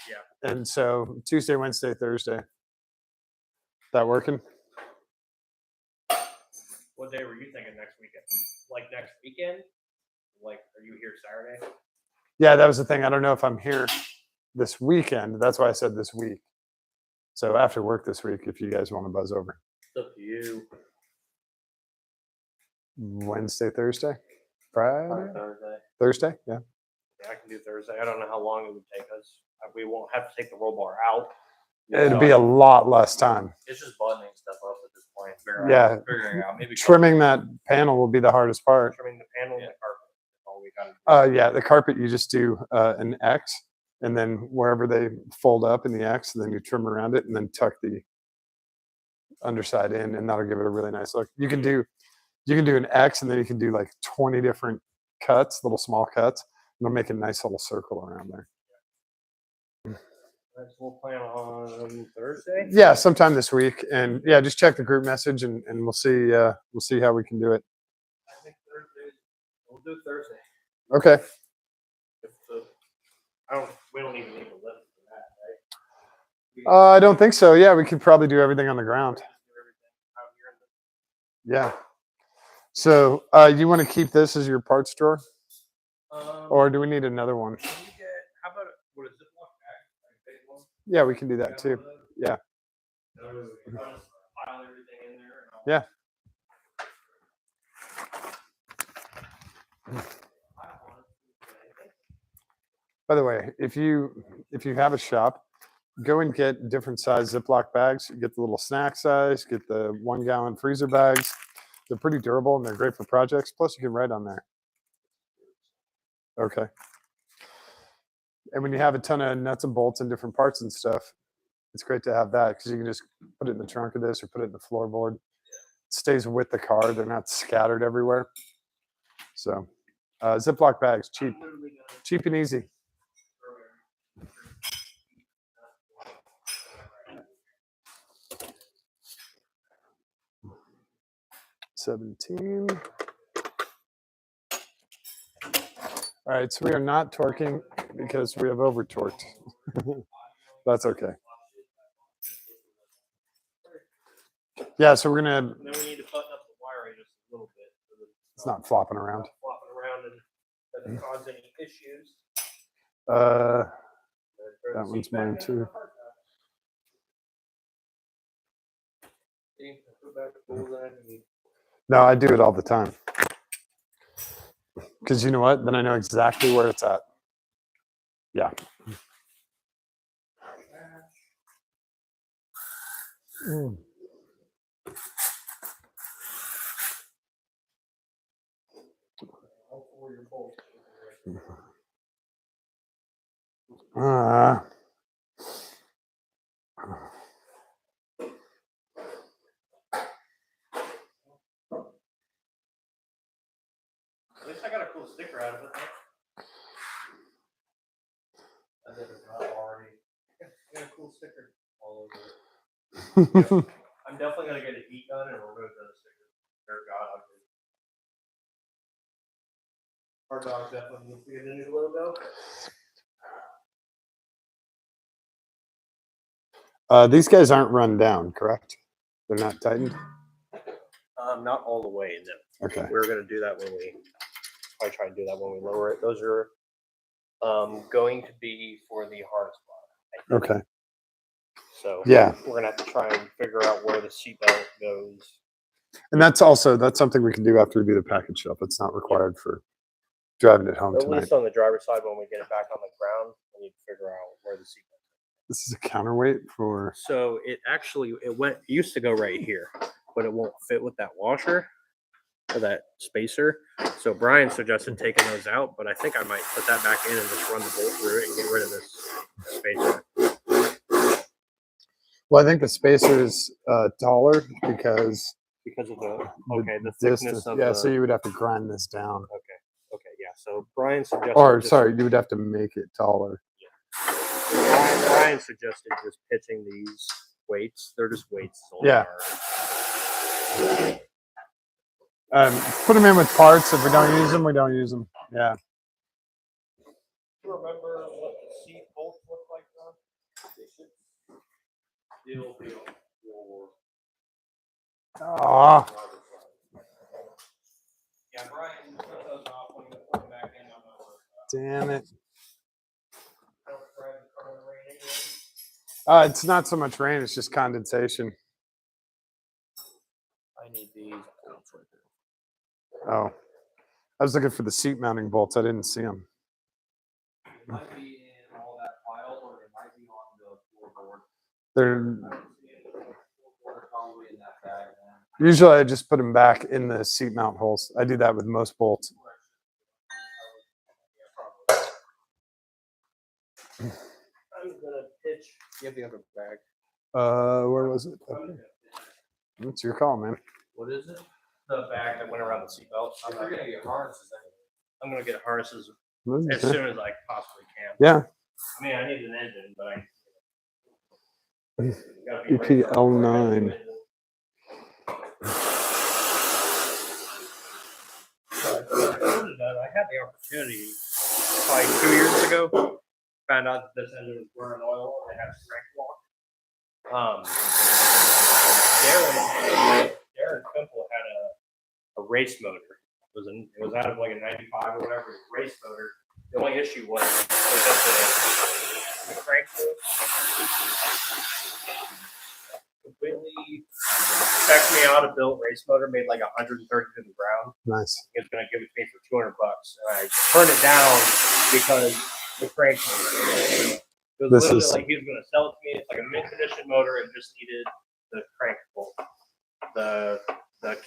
Yeah. And so Tuesday, Wednesday, Thursday. That working? What day were you thinking next weekend? Like next weekend? Like, are you here Saturday? Yeah, that was the thing. I don't know if I'm here this weekend. That's why I said this week. So after work this week, if you guys want to buzz over. It's up to you. Wednesday, Thursday, Friday, Probably Thursday. Thursday. Yeah. Yeah, I can do Thursday. I don't know how long it would take us. We won't have to take the roll bar out. It'd be a lot less time. It's just buttoning stuff up at this point. Figuring out. Maybe Trimming that panel will be the hardest part. Trimming the panel and the carpet. That's all we got to do. Yeah, the carpet, you just do an X, and then wherever they fold up in the X, and then you trim around it, and then tuck the underside in, and that'll give it a really nice look. You can do an X, and then you can do like 20 different cuts, little small cuts, and it'll make a nice little circle around there. That's we'll plan on Thursday. Yeah, sometime this week, and yeah, just check the group message, and we'll see how we can do it. I think Thursday. We'll do Thursday. Okay. If the, we don't even need a lift for that, right? I don't think so. Yeah, we could probably do everything on the ground. Do everything out here in Yeah. So you want to keep this as your parts drawer, the, or do we need another one? can you get, how about what is it? One bag? Like a big one? Yeah, we can do that too. Yeah. I'll just pile everything in there. And I'll, Yeah. By the way, if you have a shop, go and get different size Ziploc bags. Get the little snack size. Get the 1 gallon freezer bags. They're pretty durable and they're great for projects. Plus, you can write on there. Okay. And when you have a ton of nuts and bolts and different parts and stuff, it's great to have that because you can just put it in the trunk of this or put it in the floorboard. It stays with the car. They're not scattered everywhere. So, Ziploc bags, cheap, cheap and easy. 17. All right, so we are not torquing because we have over torqued. That's okay. Yeah, so we're gonna. and then we need to button up the wiring just a little bit. So that It's not flopping around. not flopping around and doesn't cause any issues. That one's mine too. No, I do it all the time. Because you know what? Then I know exactly where it's at. Yeah. Mm. At least I got a cool sticker out of it. I did it not already. I got a cool sticker all over it. I'm definitely gonna get a heat gun and remove those stickers. They're god ugly. Our dog definitely needs to get a new logo. These guys aren't run down, correct? They're not tightened? Not all the way, no. Okay. We're gonna do that when we probably try to do that when we lower it. Those are going to be for the hard spot. Okay. So Yeah. we're gonna have to try and figure out where the seatbelt goes. And that's something we can do after we do the package shelf. It's not required for driving it home At tonight. least on the driver's side, when we get it back on the ground, we need to figure out where the seatbelt. This is a counterweight for. So it used to go right here, but it won't fit with that washer or that spacer. So Brian suggested taking those out, but I think I might put that back in and just run the bolt through it and get rid of this spacer. Well, I think the spacer is taller because Because of the the thickness distance. of Yeah, the. so you would have to grind this down. Okay, yeah. So Brian suggested. Or just- sorry, you would have to make it taller. Brian suggested just pitching these weights. They're just weights. is all they Yeah. are. Put them in with parts. If we don't use them, we don't use them. Yeah. You remember what the seat bolts look like, John? Deal. Oh, Yeah, Brian, you put those off when you put them back in. I'm not worried damn it. about it. I don't drive the car in the rain anyway. It's not so much rain, it's just condensation. I need these bolts right there. Oh, I was looking for the seat mounting bolts. I didn't see them. It might be in all that pile, or it might be on the floorboard. They're They're probably in that bag. usually I just put them back in the seat mount holes. I do that with most bolts. I'm gonna pitch. You have the other bag. Where was it? It's your call, man. What is it? The bag that went around the seatbelt. If you're gonna get harnesses, I'm gonna get harnesses What as is it? soon as I possibly can. Yeah, I mean, I need an engine, but I. Gotta be ready for it. EPL9. I had the opportunity probably 2 years ago. Found out that this engine was burning oil and it had a strength lock. Darren Pimple had a race motor. It was out of like a 95 or whatever race motor. The only issue was that the crank completely checked me out. A built race motor made like 130 to the ground. Nice. He was going to give it to me for $200, and I turned it down because the crank. It was This literally is- like he was going to sell it to me. It's like a mint condition motor. It just needed the crank bolt, the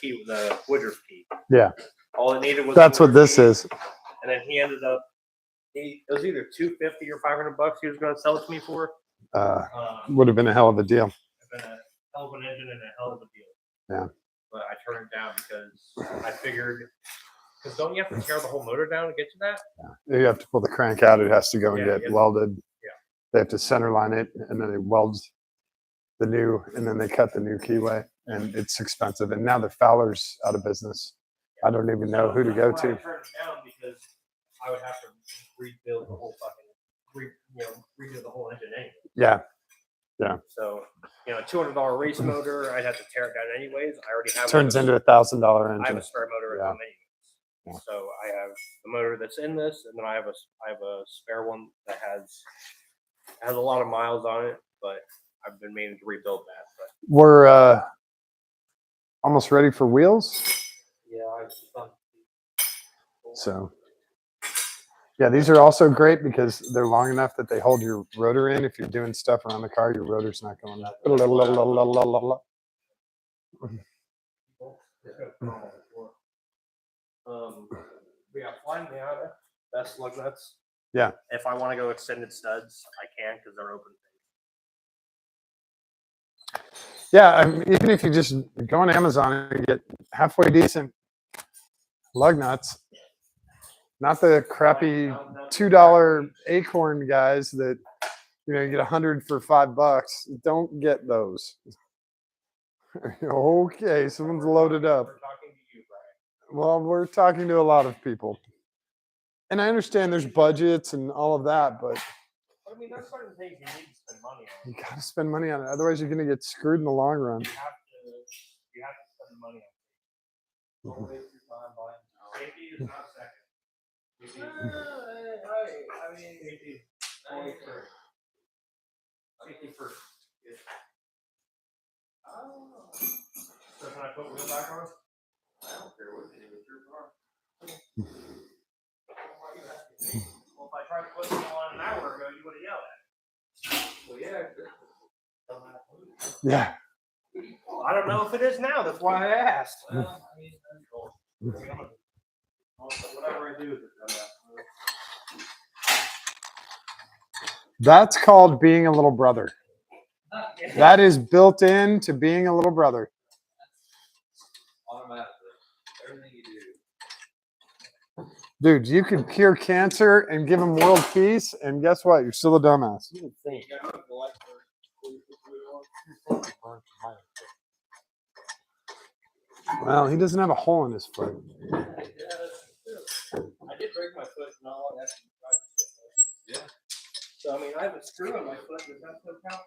key, the Woodruff key. Yeah. All it needed was. That's the what this key, is. And then he ended up. It was either $250 or $500 he was going to sell it to me for. Would have been a hell of a deal. Been a hell of an engine and a hell of a deal. Yeah. But I turned it down because I figured, because don't you have to tear the whole motor down to get to that? You have to pull the crank out. It has to go and Yeah, get yeah. welded. Yeah. They have to center line it, and then they weld the new, and then they cut the new keyway, and it's expensive. And now the Fowler's out of business. I don't even know who to go That's why to. I turned it down because I would have to rebuild the whole fucking, redo the whole engine anyway. Yeah. So, a $200 race motor, I'd have to tear it down anyways. I already have. Turns one. into $1,000 I have engine. a spare motor at home anyways. So I have the motor that's in this, and then I have a spare one that has a lot of miles on it, but I've been meaning to rebuild that. But We're almost ready for wheels. Yeah, I just done. So, yeah, these are also great because they're long enough that they hold your rotor in. If you're doing stuff around the car, your rotor's not going. We got flying Miata, best lug nuts. Yeah. If I want to go extended studs, I can because they're open. Yeah, I mean, even if you just go on Amazon and get halfway decent lug nuts, not the crappy $2 Acorn guys that you get 100 for $5. Don't get those. Okay, someone's loaded up. We're talking to you, Brian. Well, we're talking to a lot of people, and I understand there's budgets and all of that, but I mean, there's certain things you need to spend money on. you got to spend money on it. Otherwise, you're going to get screwed in the long run. You have to spend money on it. Don't waste your time buying. Safety is not second. I mean, safety first. Safety first. So can I put wheel back on? I don't care what it is, it's your car. Well, if I tried to put it on an hour ago, you would have yelled at me. Well, yeah. Yeah. I don't know if it is now. That's why I asked. Well, I mean, that's cool. Whatever I do with it, That's called being a little brother. That is built into being a little brother. Automatically. Everything you do. Dude, you could cure cancer and give him world peace, and guess what? You're still a dumbass. You gotta put the light first. Well, he doesn't have a hole in his foot. Yeah, that's true. I did break my foot not long after you tried to get Yeah. So I mean, I have a screw on my foot. Does that foot count?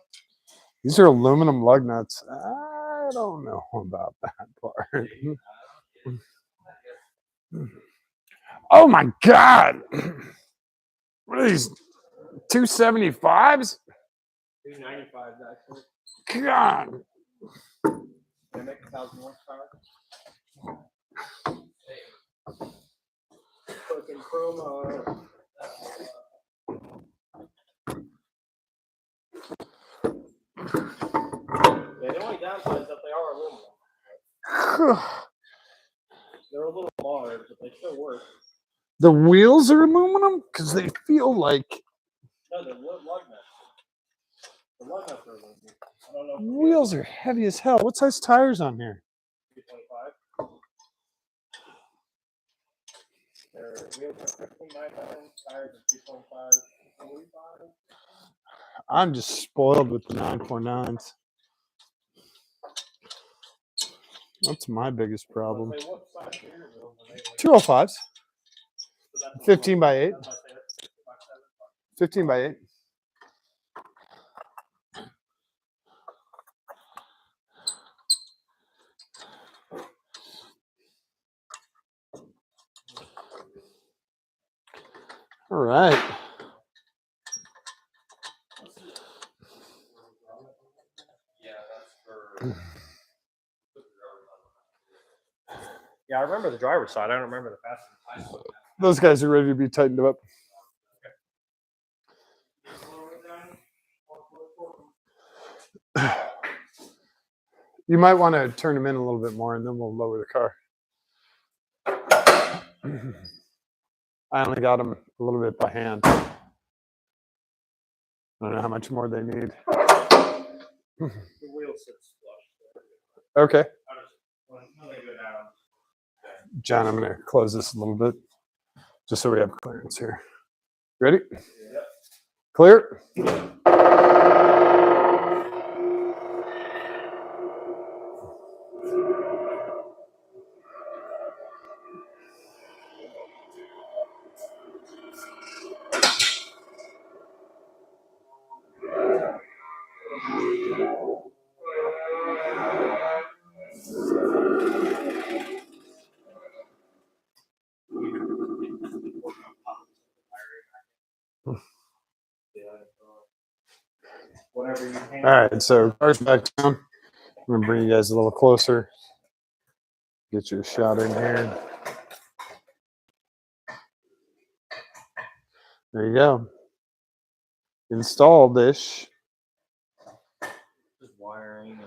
These are aluminum lug nuts. I don't know about that part. Oh my God. What are these? 275s? 295 actually. God. They make 1,000 horsepower. Fucking chrome. Yeah, the only downside is that they are aluminum. They're a little large, but they still work. The wheels are aluminum because they feel like No, they're lug nuts. The lug nuts are aluminum. I don't know. If the wheels are heavy as hell. What size tires on here? 225. Their wheels are 15.9, tires are 225, 45. I'm just spoiled with the 949s. That's my biggest problem. Say, what size are your wheels? Are they like, 205s. so that's 15 by 8. that's why I say that's 5.7. 15 by 8. All right. Yeah, that's for. Yeah, I remember the driver's side. I don't remember the passenger side. Those guys are ready to be tightened up. You might want to turn them in a little bit more and then we'll lower the car. I only got them a little bit by hand. I don't know how much more they need. The wheel sits flush. Okay. When they go down. John, I'm going to close this a little bit just so we have clearance here. Ready? Yep. Clear? Whatever you can. All right, so car's back down. I'm going to bring you guys a little closer. Get your shot in here. There you go. Installed-ish. Just wiring and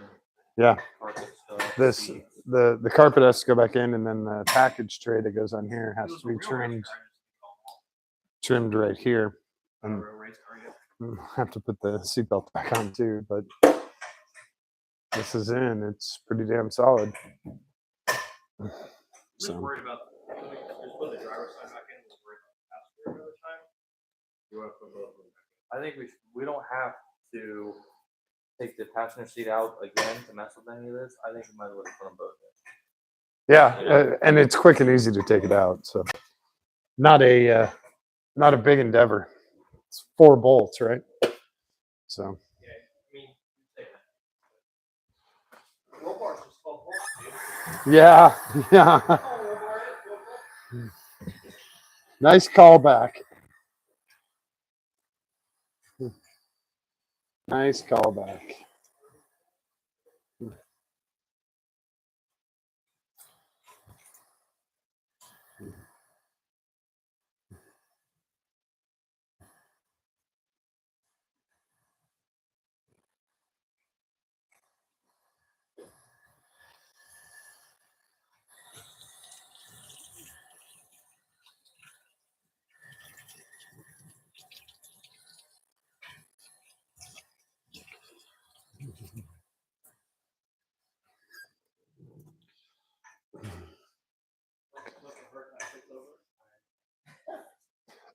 Yeah. carpet stuff. This seats. the carpet has to go back in, and then the package tray that goes on here has to be trimmed right here. And I have to put the seatbelt back on too, but this is in. It's pretty damn solid. I'm just So worried about just put the driver's side back in. We're worried about the passenger another time. You want to put both of them back in? I think we don't have to take the passenger seat out again to mess with any of this. I think we might as well put them both in. yeah, and it's quick and easy to take it out. So not a big endeavor. It's 4 bolts, right? So Yeah, I mean, you say that. Rollbar's just 12 volts, dude. yeah. Nice callback. Nice callback.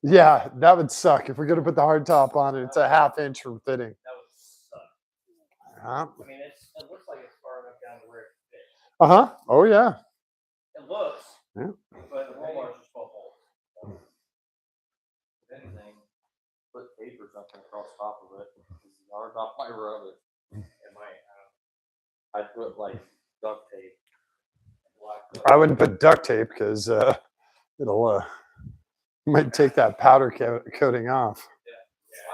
Yeah, that would suck. If we're going to put the hard top on it, it's a ½ inch from fitting. That would suck. Huh? I mean, it looks like it's far enough down to where it fits. Oh yeah. It looks. Yeah. But the Rollbar's just 12 holes. If anything, put tape or something across top of it. It's hard off my rub it. It might. I'd put like duct tape. Black duct I wouldn't put duct tape because it'll might take that powder coating off.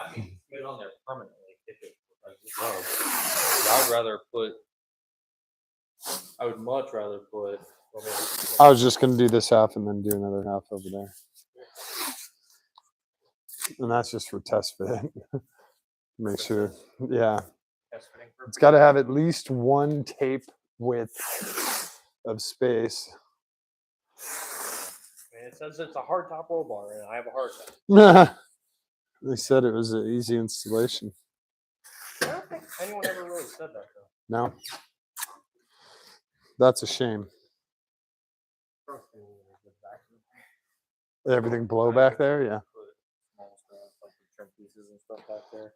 I mean, put it on there permanently if it rubs. I would rather put. I would much rather put. I was just gonna do this half and then do another half over there, and that's just for test fit. Make sure, yeah, Test fitting for it's got to have at least one tape width of space. It says it's a hard top roll bar, and I have a hard top. They said it was an easy installation. I don't think anyone ever really said that though. No, that's a shame. Everything blow back there, yeah. Put small stuff like the trim pieces and stuff back there.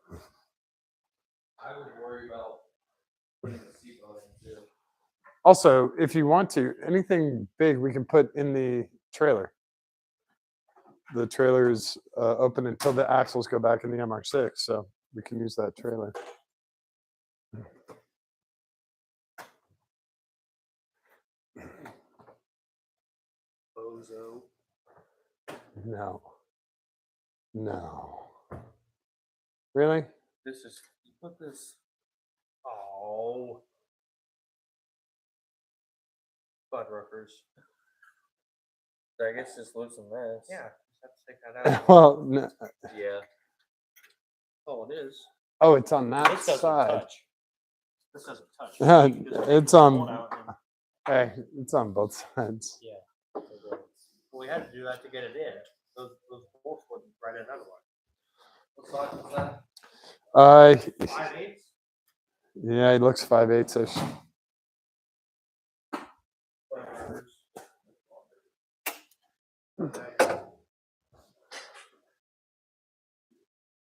I would worry about putting the seatbelt in too. Also, if you want to, anything big we can put in the trailer. The trailer is open until the axles go back in the MR6, so we can use that trailer. Bozo. No. No. Really? This is you put this. Oh. Fuddruckers. I guess just loosen this. Yeah, just have to take that out. Well, no. Yeah. Oh, it is. Oh, it's on that This doesn't side. touch. This doesn't touch. Yeah, You just it's pull it on. out and- Hey, it's on both sides. Yeah. Well, we had to do that to get it in. Those bolts wouldn't right in otherwise. What size was that? 5/8. Yeah, he looks 5/8-ish. Fuddruckers.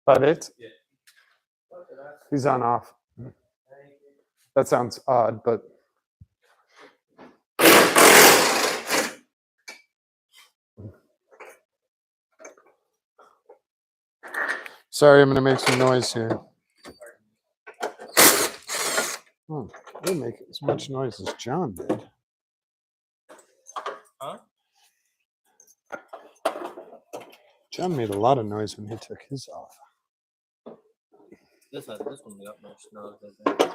5/8? Yeah. He's on off. That sounds odd, but sorry, I'm gonna make some noise here. Oh, I didn't make as much noise as John did. Huh? John made a lot of noise when he took his off. This one got more snug, I think.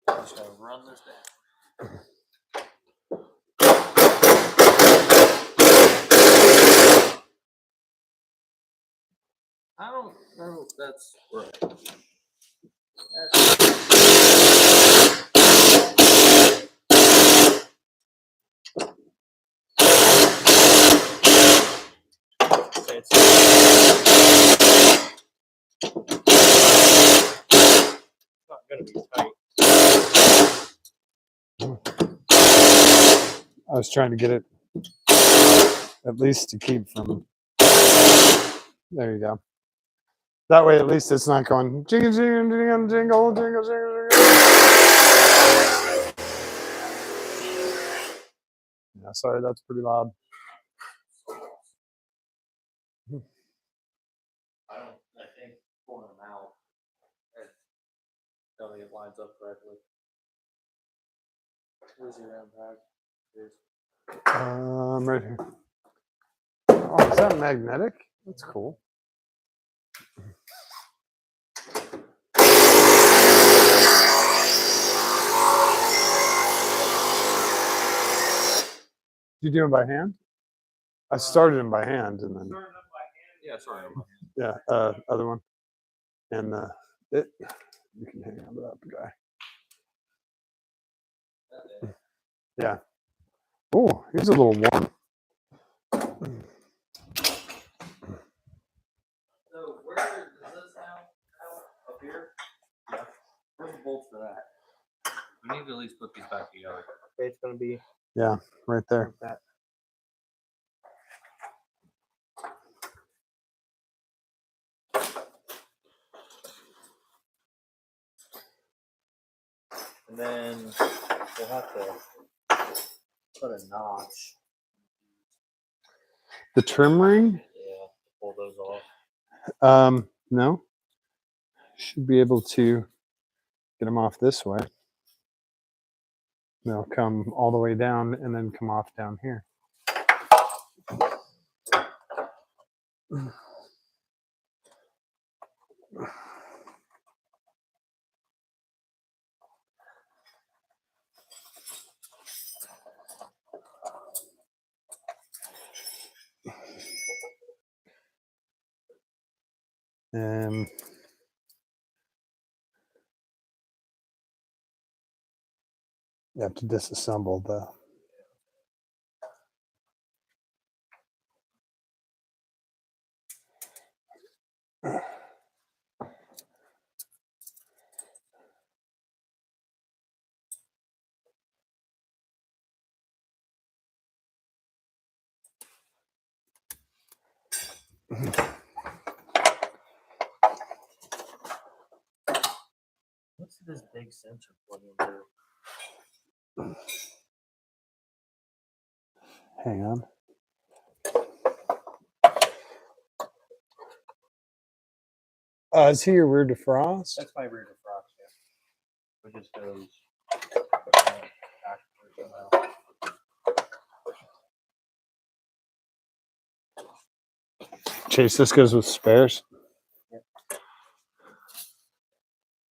Just gotta run this down. I don't know if that's right. Say it's not gonna be tight. I was trying to get it at least to keep from. There you go. That way, at least it's not going jingle, jingle, jingle, jingle, jingle, jingle, jingle. Yeah, sorry, that's pretty loud. I think pulling them out and tell me it lines up correctly. Where's your round pack? Here's Right here. Oh, is that magnetic? That's cool. You do them by hand? I started them by hand, and then yeah, sorry. yeah, other one, and it. You can hang on to that guy. Yeah. Oh, he's a little warm. So where is this now? Up here? Yeah. Where's the bolts for that? You need to at least put these back together. It's gonna be Yeah, right there. like that. And then we'll have to put a notch. The trim ring? Yeah, pull those off. No. Should be able to get them off this way. They'll come all the way down and then come off down here. And you have to disassemble the What's this big sensor plug into? hang on. Is he your rear defrost? That's my rear defrost. Yeah. It just goes backwards somehow. Chase, this goes with spares. Yep.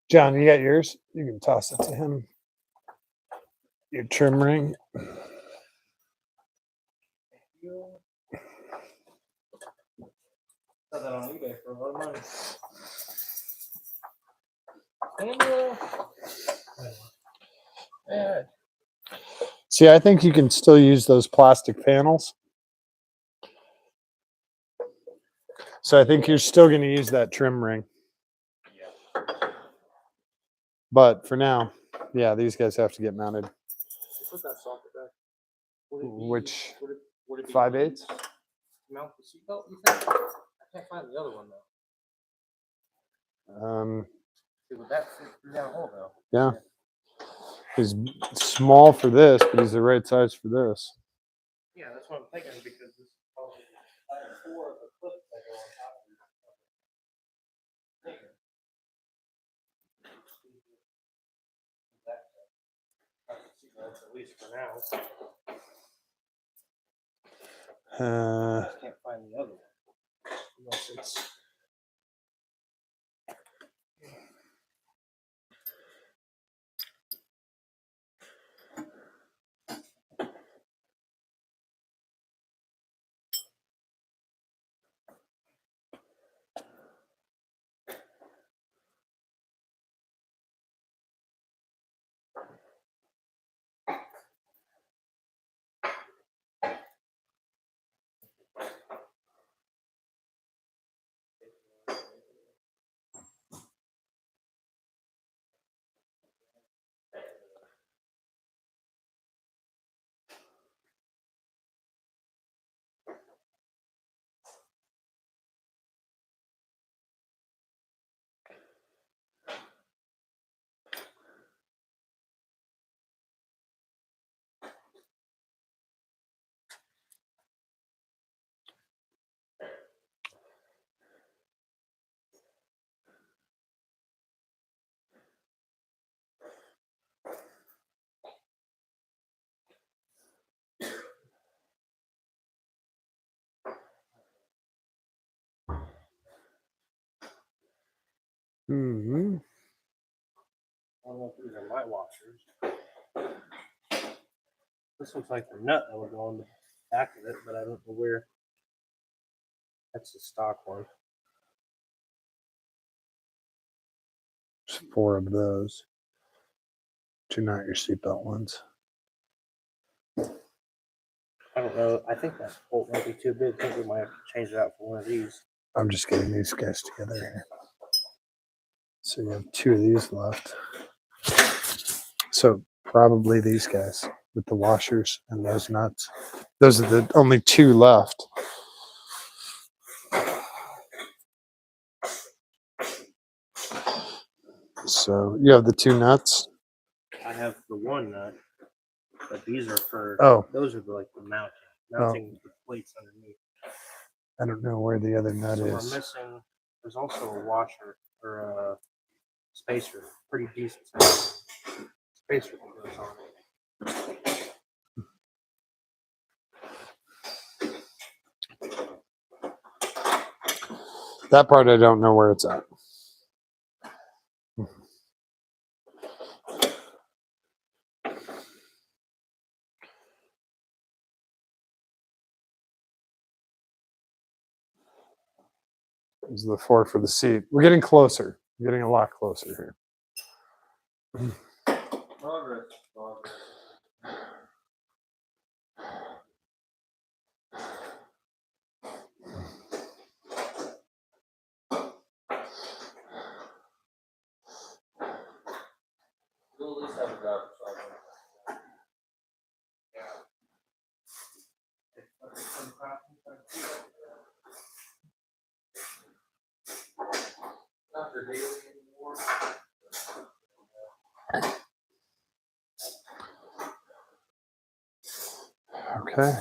John, you got yours? You can toss it to him. Your trim ring. Got that on eBay for a lot of money. Yeah. See, I think you can still use those plastic panels. So I think you're still going to use that trim ring. Yeah. But for now, yeah, these guys have to get mounted. Put that socket back. Would it be- Which would it be 5/8? mount the seatbelt, you think? I can't find the other one though. See, would that fit through that hole though? Yeah. He's small for this, but he's the right size for this. Yeah, that's what I'm thinking because this is probably four of the clips that go on top of it. At least for now. I can't find the other one. Unless it's Mm-hmm. I don't know if these are my washers. This looks like the nut that would go on the back of it, but I don't know where. That's the stock one. There's 4 of those. But you're not your seatbelt ones. I don't know. I think that bolt might be too big. I think we might have to change it out for one of these. I'm just getting these guys together here. So you have 2 of these left. So probably these guys with the washers and those nuts. Those are the only 2 left. So you have the 2 nuts. I I have the one nut, but these are for. Oh. Those are like the mounting the plates underneath. I don't know where the other nut So we're is. missing. There's also a washer or a spacer, pretty decent size spacer that goes on it. That part I don't know where it's at. This is the fork for the seat. We're getting closer. We're getting a lot closer here. Progress. Progress. We'll at least have a driver's license. Not your daily anymore. Okay.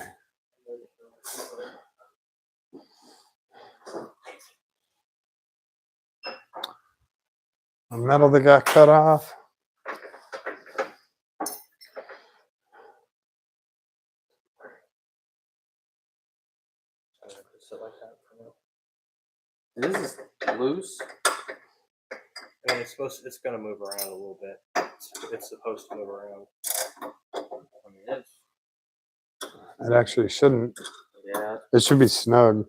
The metal that got cut off. This is loose. And it's gonna move around a little bit. It's supposed to move around. I mean, it's, It actually shouldn't. yeah. It should be snug.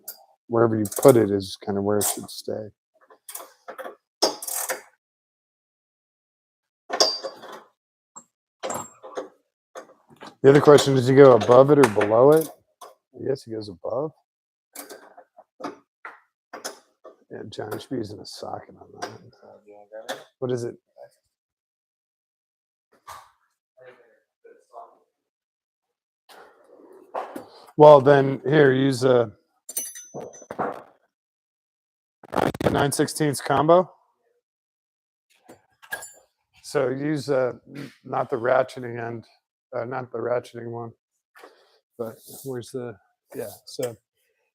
Wherever you put it is kind of where it should stay. The other question, does he go above it or below it? I guess he goes above. Yeah, John, you should be using a socket on that. What is it? Well, then here, use a 9/16 combo. So use not the ratcheting end, not the ratcheting one, but where's the, yeah, so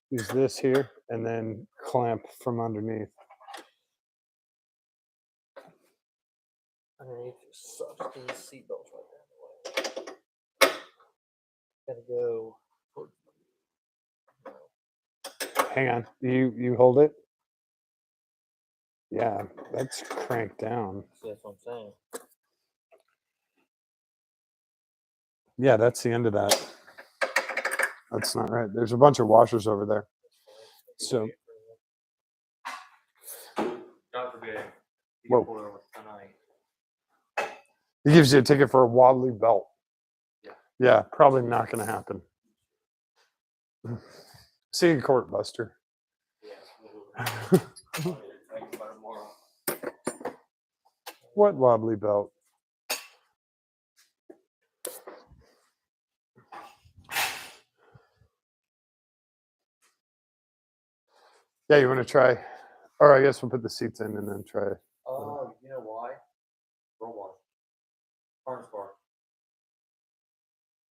use this here and then clamp from underneath. Underneath sucks these seatbelts right there. Gotta go. Hang on, you hold it. Yeah, that's cranked down. See, that's what I'm saying. Yeah, that's the end of that. That's not right. There's a bunch of washers over there. So, God forbid. You Whoa. pull it over tonight. he gives you a ticket for a wobbly belt. Yeah. Yeah, probably not going to happen. See you in court, Buster. Yeah. Think about it tomorrow. What wobbly belt? Yeah, you want to try? Or I guess we'll put the seats in and then try it. Oh, you know why? Roll bar. Harness bar.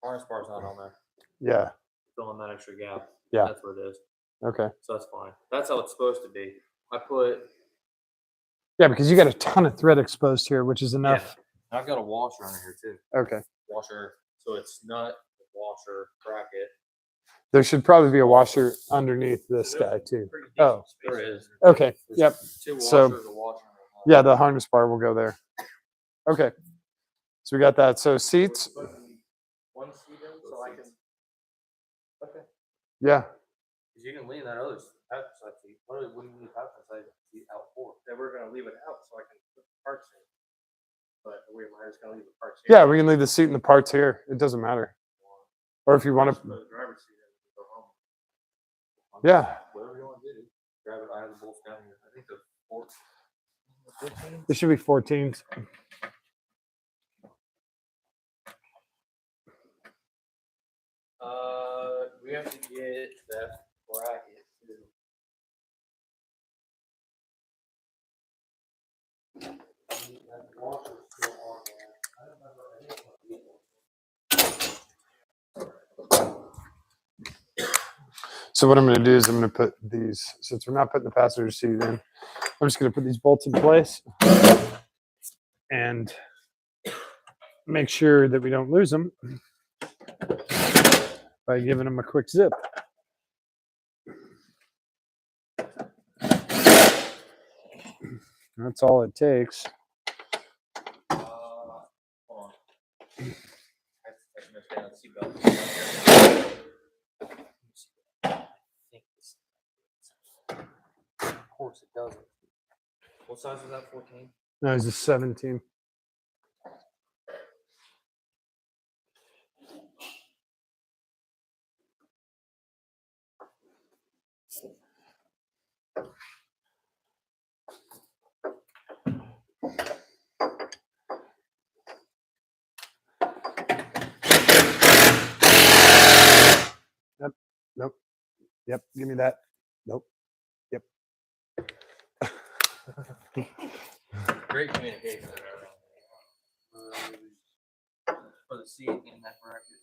Harness bar's not on there. Yeah. Fill in that extra gap. Yeah. That's what it is. Okay. So that's fine. That's how it's supposed to be. I put. Yeah, because you got a ton of thread exposed here, which is enough. Yeah. I've got a washer under here too. Okay. Washer. So it's nut, washer, bracket. There should probably be a washer underneath this guy too. Oh, There is. okay. There's Yep. 2 washers, So, a washer, and a nut. Yeah, the harness bar will go there. Okay. So we got that. So seats. One seat in so I can. Okay. Yeah. Because you can lean that other passenger side seat. What do you need passenger side seat out for? Then we're gonna leave it out so I can put the parts in. But we're just gonna leave the parts here. Yeah, we can leave the seat and the parts here. It doesn't matter. Or if you want Put to. the driver's seat in and go home. Yeah. Whatever you want to do. Grab it. I have the bolts down here. I think the 14. There should be 14s. We have to get that bracket too. That washer's still on there. I don't remember So what I'm going to do is I'm going to put these, since we're not putting the passenger seat in, I'm just going to put these bolts in place and make sure that we don't lose them by giving them a quick zip. That's all it takes. Hold on. I have to understand the seatbelt. I think this. Of course it doesn't. What size is that? 14? No, it's a 17. Yep. Nope. Yep. Give me that. Nope. Yep. Great communication. For the seat in that bracket.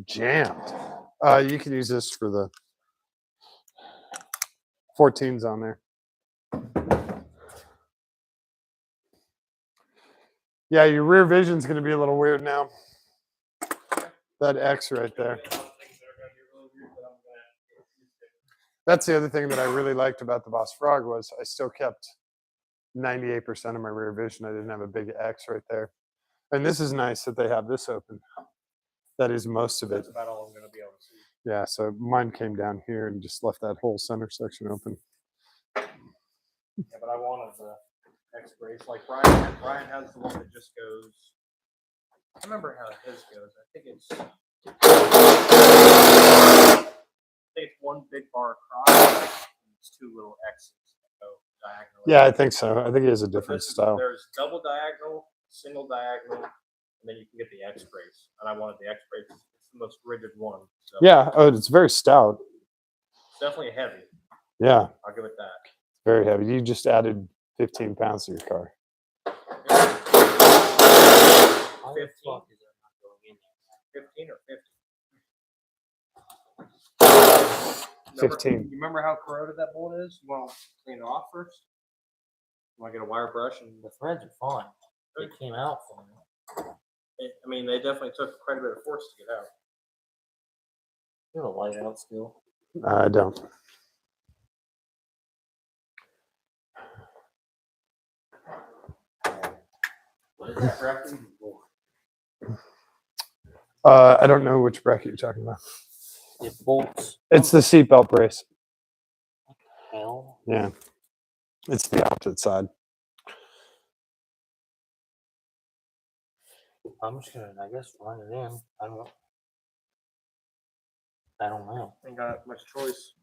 Jammed. You can use this for the 14s on there. Yeah, your rear vision's going to be a little weird now. That X right there. That's the other thing that I really liked about the Boss Frog was I still kept 98% of my rear vision. I didn't have a big X right there. And this is nice that they have this open. That is most of it. That's about all I'm going to be able to see. Yeah, so mine came down here and just left that whole center section open. Yeah, but I wanted the X brace. Like Brian has the one that just goes. I remember how his goes. I think it's one big bar across. And it's two little X's that go diagonally. Yeah, I think so. I think it is a different This is- style. There's double diagonal, single diagonal, and then you can get the X brace. And I wanted the X brace. It's the most rigid one. So Yeah, oh, it's very stout. it's definitely heavy. Yeah, I'll give it that. very heavy. You just added 15 pounds to your car. 15 or 50? 15. You remember how corroded that bolt is? You want to clean it off first? You want to get a wire brush and The threads are fine. They came out for me. I mean, they definitely took quite a bit of force to get out. You have a light out still. I don't. What is that bracket for? I don't know which bracket you're talking about. It bolts. It's the seatbelt brace. Hell. Yeah, it's the opposite side. I'm just gonna, I guess, run it in. I don't know. Ain't got much choice.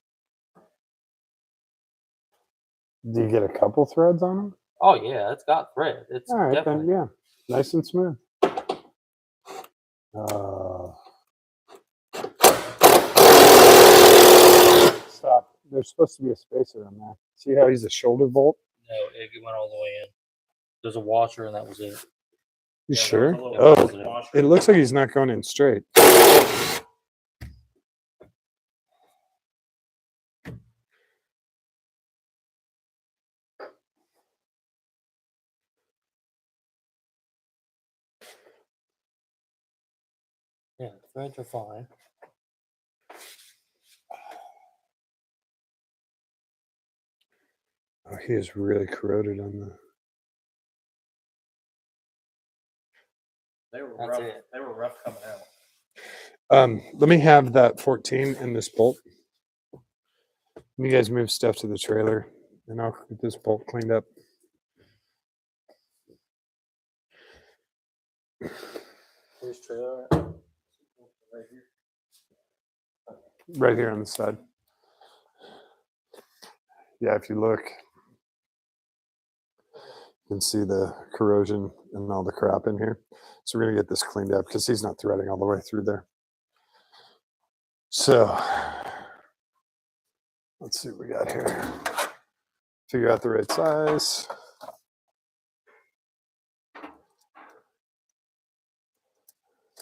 Do you get a couple threads on them? Oh yeah, it's got thread. It's All right, definitely. then yeah, nice and smooth. Stop. There's supposed to be a spacer on there. See how he's a shoulder bolt? No, it went all the way in. There's a washer, and that was it. You Yeah, sure? there's a little Oh, washer. it looks like he's not going in straight. Yeah, the threads are fine. Oh, he is really corroded on the. They were That's rough. it. They were rough coming out. Let me have that 14 and this bolt. You guys move stuff to the trailer, and I'll get this bolt cleaned up. Here's trailer. Right here. Right here on the side. Yeah, if you look, you can see the corrosion and all the crap in here. So we're gonna get this cleaned up because he's not threading all the way through there. So let's see what we got here. Figure out the right size.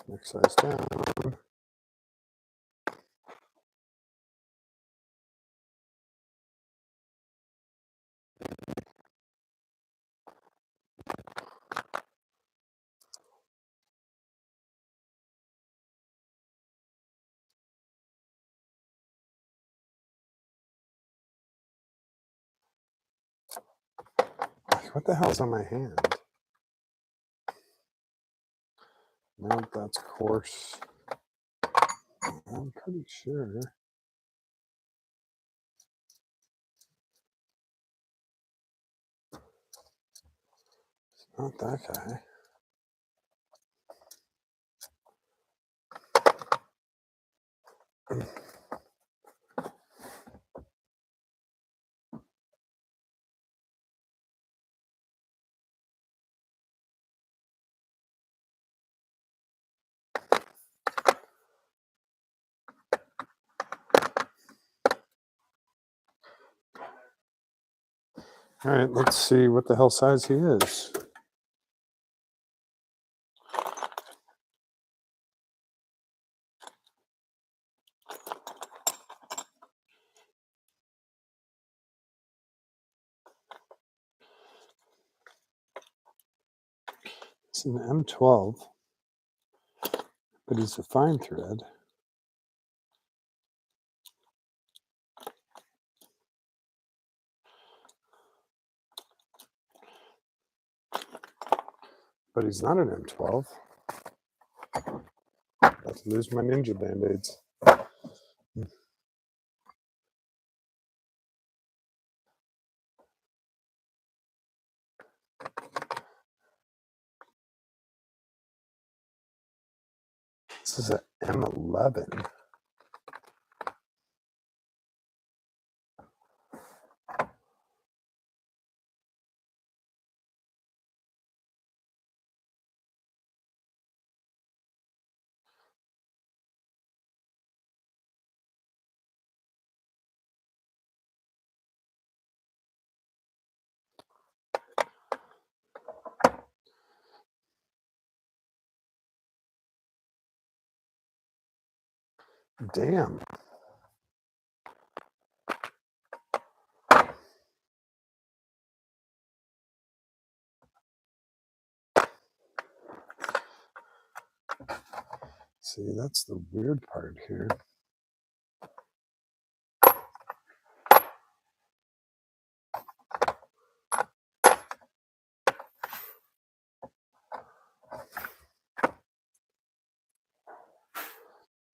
Next size down. What the hell's on my hand? No, that's coarse. I'm pretty sure. It's not that guy. All right, let's see what the hell size he is. It's an M12, but he's a fine thread. But he's not an M12. About to lose my ninja band-aids. This is an M11. Damn. See, that's the weird part here.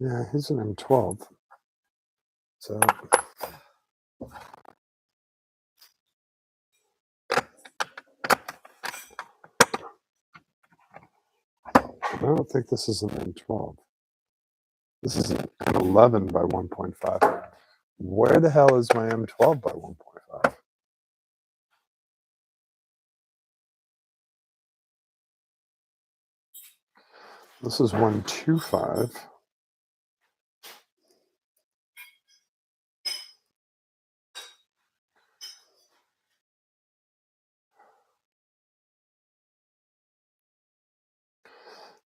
Yeah, he's an M12. So I don't think this is an M12. This is an M11 by 1.5. Where the hell is my M12 by 1.5? This is 125.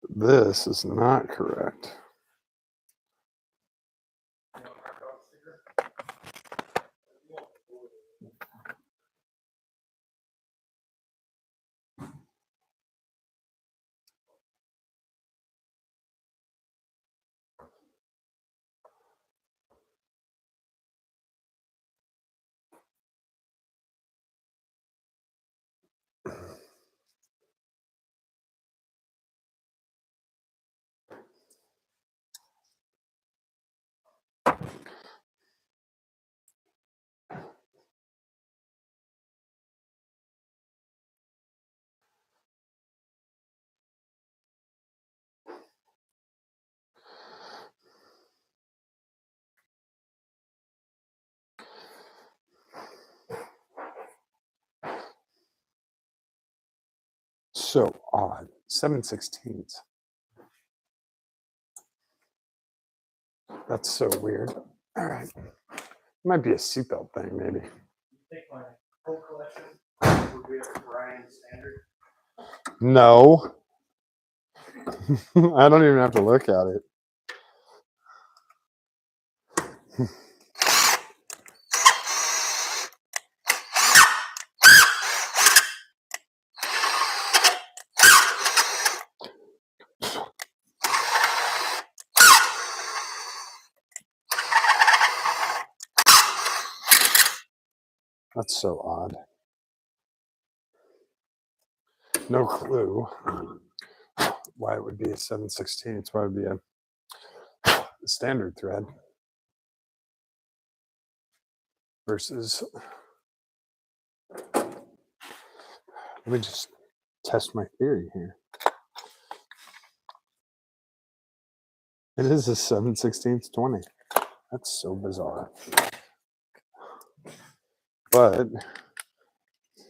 This is not correct. So odd. 7/16. That's so weird. All right. Might be a seatbelt thing, maybe. You think my whole collection would be a Brian standard? No. I don't even have to look at it. That's so odd. No clue why it would be a 7/16. It's why it would be a standard thread versus. Let me just test my theory here. It is a 7/16 20. That's so bizarre. But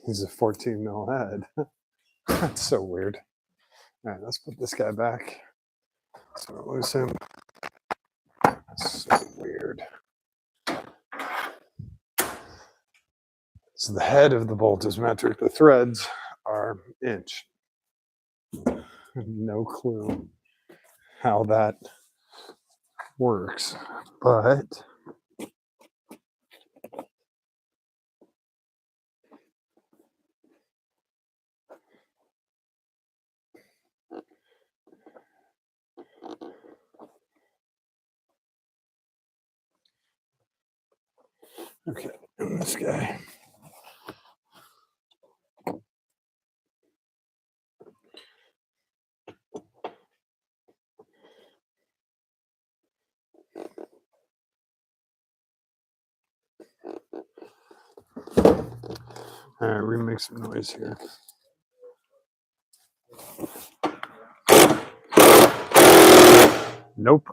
he's a 14 mil head. That's so weird. All right, let's put this guy back. So I don't lose him. That's so weird. So the head of the bolt is metric. The threads are inch. No clue how that works, but okay, and this guy. All right, we're gonna make some noise here. Nope.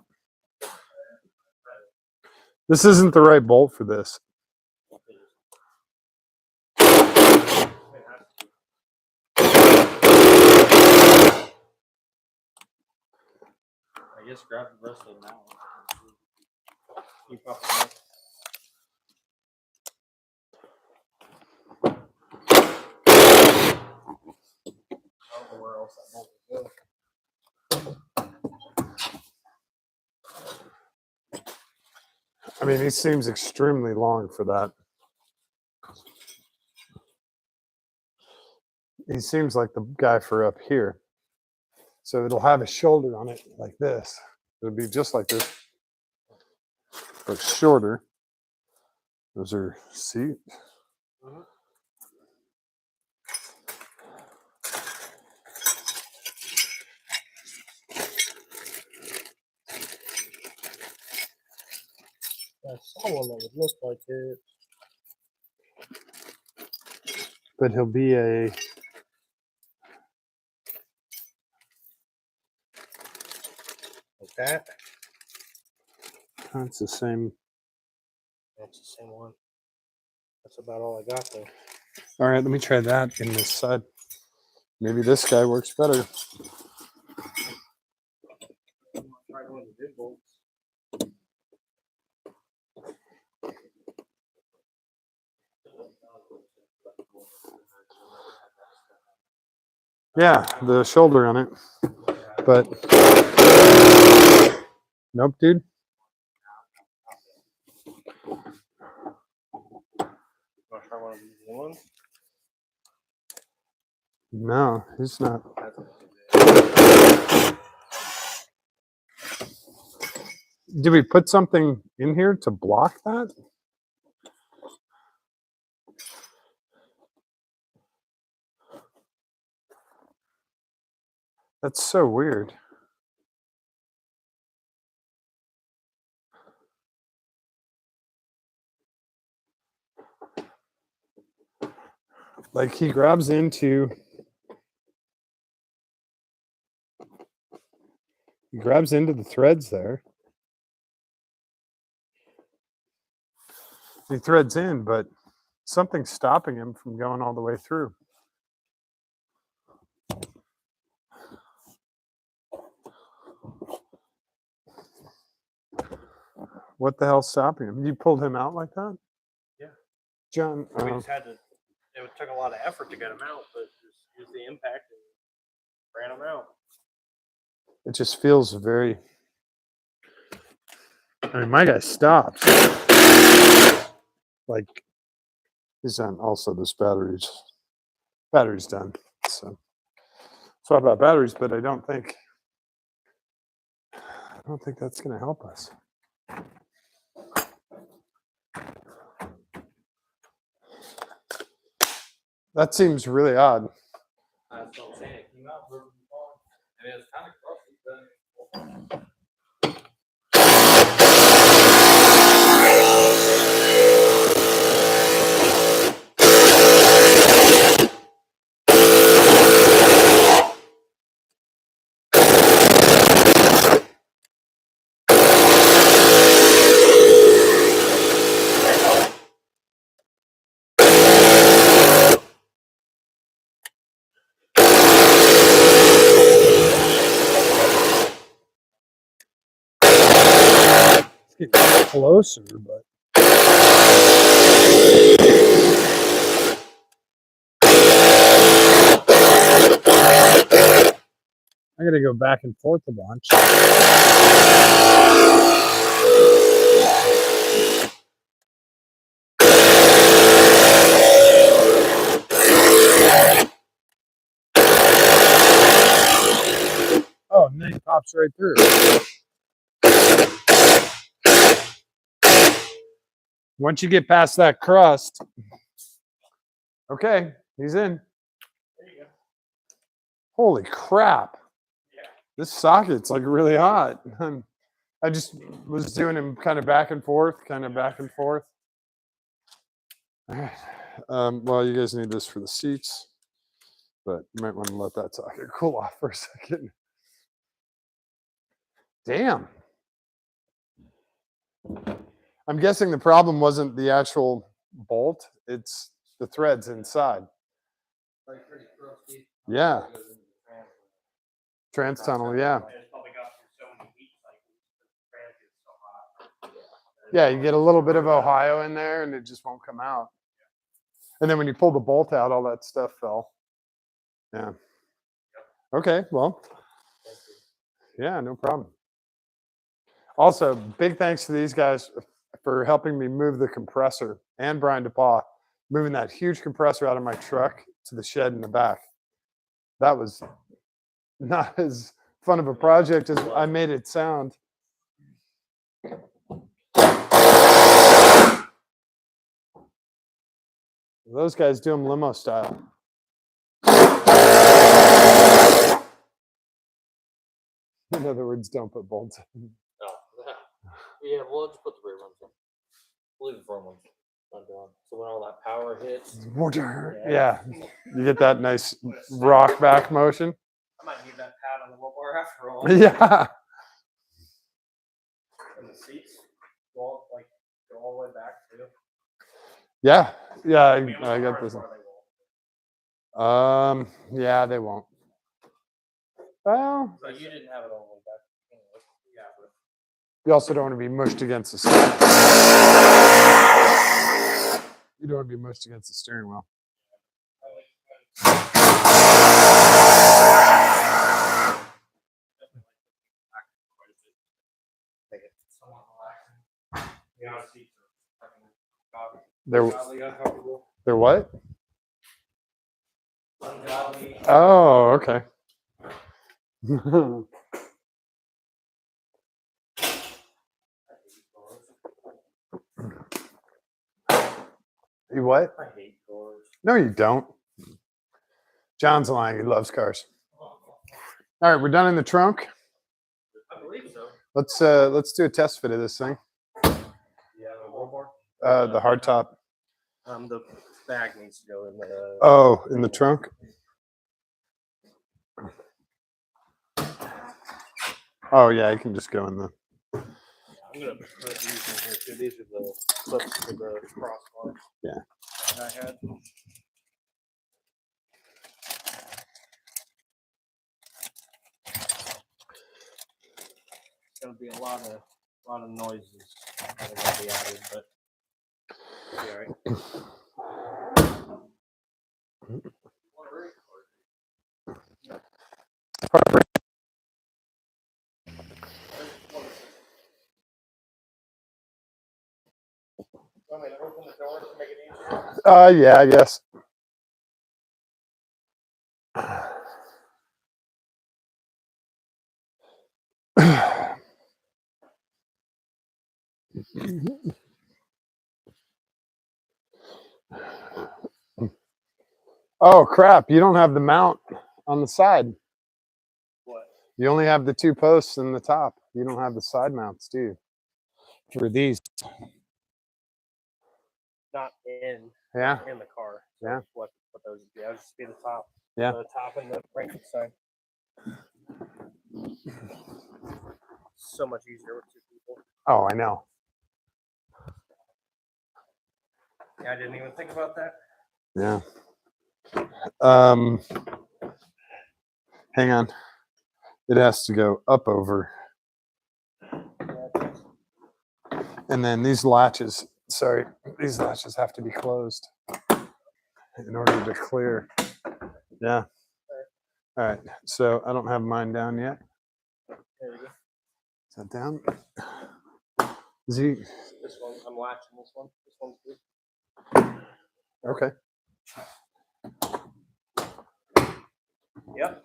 This isn't the right bolt for this. I guess grab the rest of them out. Keep up with it. I don't know where else that bolt would go. I mean, he seems extremely long for that. He seems like the guy for up here. So it'll have a shoulder on it like this. It'll be just like this, but shorter. Those are seat. I saw one that would look like it. But he'll be a Like that. that's the same. That's the same one. That's about all I got though. All right, let me try that in this side. Maybe this guy works better. Try one of the big bolts. Yeah, the shoulder on it. But nope, dude. Want to try one of these ones? No, he's not. Did we put something in here to block that? That's so weird. Like he grabs into the threads there. He threads in, but something's stopping him from going all the way through. What the hell's stopping him? You pulled him out like that? Yeah. John, We just had to. It took a lot of effort to get them out, but just use the impact and ran them out. It just feels very. I mean, my guy stopped. Like he's done. Also, this battery's done. So swap out batteries, but I don't think that's going to help us. That seems really odd. That's what I'm saying. It came out perfectly fine. I mean, it's kind of crusty, but It's getting closer, but I got to go back and forth a bunch. Oh, and then he pops right through. Once you get past that crust, okay, he's in. There you go. Holy crap. Yeah. This socket's like really hot. I just was doing him kind of back and forth. All right. Well, you guys need this for the seats, but you might want to let that socket cool off for a second. Damn. I'm guessing the problem wasn't the actual bolt, it's the threads inside. like pretty crusty. Yeah. It goes into the Trans tunnel, yeah. It's probably got through so many heat cycles. The trans is so hot. Yeah, you get a little bit of Ohio in there and it just won't come out. And then when you pull the bolt out, all that stuff fell. Yeah. Okay, well, yeah, no problem. Also, big thanks to these guys for helping me move the compressor, and Brian DePaul, moving that huge compressor out of my truck to the shed in the back. That was not as fun of a project as I made it sound. Those guys do them limo style. In other words, don't put bolts in. Oh, yeah, we'll just put the rear ones in. We'll leave the front ones undone. So when all that power hits, Yeah, you get that nice rock back motion. I might need that pad on the Rollbar after all. Yeah. And the seats go all the way back too. Yeah. Yeah, I mean, I got ours this. are, they won't. Yeah, they won't. Well, But you didn't have it all the way back. Anyway. Yeah, but you also don't want to be mushed against the steering. You don't want to be mushed against the steering wheel. They're what? Oh, okay. You what? I hate doors. No, you don't. John's lying. He loves cars. All right, we're done in the trunk. I believe so. Let's do a test fit of this thing. Yeah, the Rollbar. The hard top. The bag needs to go in the. Oh, in the trunk. Oh yeah, you can just go in the. I'm gonna put these in here too. These are the clips for the crossbar. Yeah. That I had. It's gonna be a lot of noises that are gonna be added, but it'll be all right. Want me to open the door to make it easier? Yeah, I guess. Oh crap, you don't have the mount on the side. What? You only have the 2 posts in the top. You don't have the side mounts, do you? For these. Not in Yeah. in the car. So Yeah. what those would be? I'll just be the top. Yeah. The top and the right side. So much easier with 2 people. Oh, I know. Yeah, I didn't even think about that. Yeah. Hang on. It has to go up over. And then these latches, sorry, these latches have to be closed in order to clear. Yeah. All right. So I don't have mine down yet. There we go. Is that down? Is he? This one, I'm latching this one. This one's good. Okay. Yep.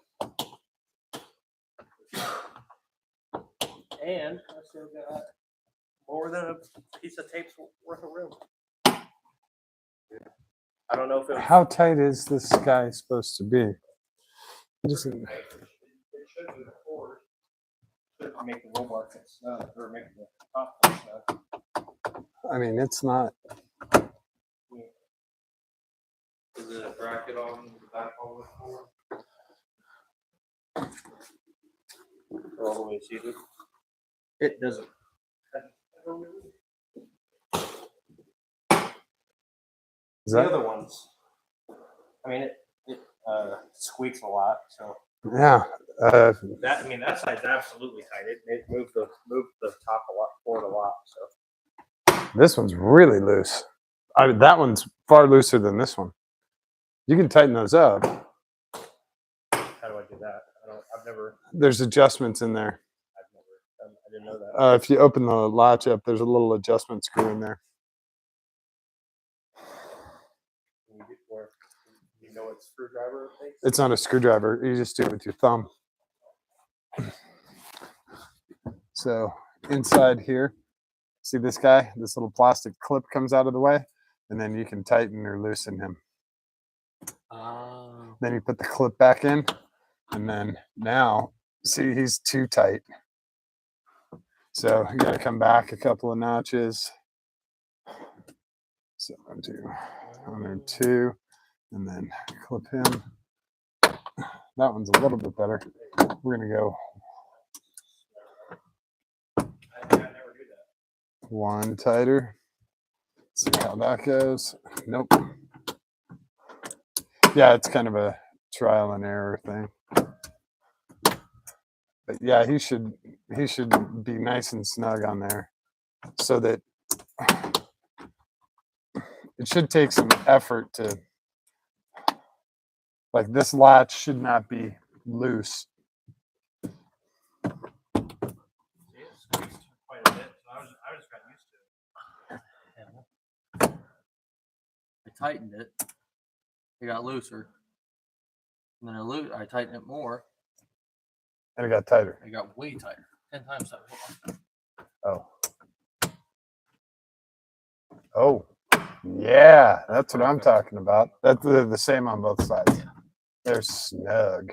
And I still got more than a piece of tape's worth of room. I don't know if it was, How tight is this guy supposed to be? Just, it should be the cord. Should make the rollbar fit snug, or make the top fit snug. I mean, it's not. Is it a bracket on the back of the cord? All the way seated. It doesn't. Is The that? other ones. I mean, it squeaks a lot. So Yeah. that that side's absolutely tight. It moved the top a lot forward a lot. So This one's really loose. That one's far looser than this one. You can tighten those up. how do I do that? I've never There's adjustments in there. done. I didn't know that. If you open the latch up, there's a little adjustment screw in there. You know what screwdriver it takes? It's not a screwdriver. You just do it with your thumb. So inside here, see this guy? This little plastic clip comes out of the way, and then you can tighten or loosen him. Then you put the clip back in, and then now, see, he's too tight. So you got to come back a couple of notches. So 102, and then clip him. That one's a little bit better. We're gonna go I never do that. one tighter. See how that goes. Nope. Yeah, it's kind of a trial and error thing. But yeah, he should be nice and snug on there, so that it should take some effort to, like, this latch should not be loose. It squeaks quite a bit, so I just got used to it. I tightened it. It got looser. And then I tightened it more. And it got tighter. It got way tighter. 10 times tighter. Oh. Oh. Yeah, that's what I'm talking about. That's the same on both sides. They're snug.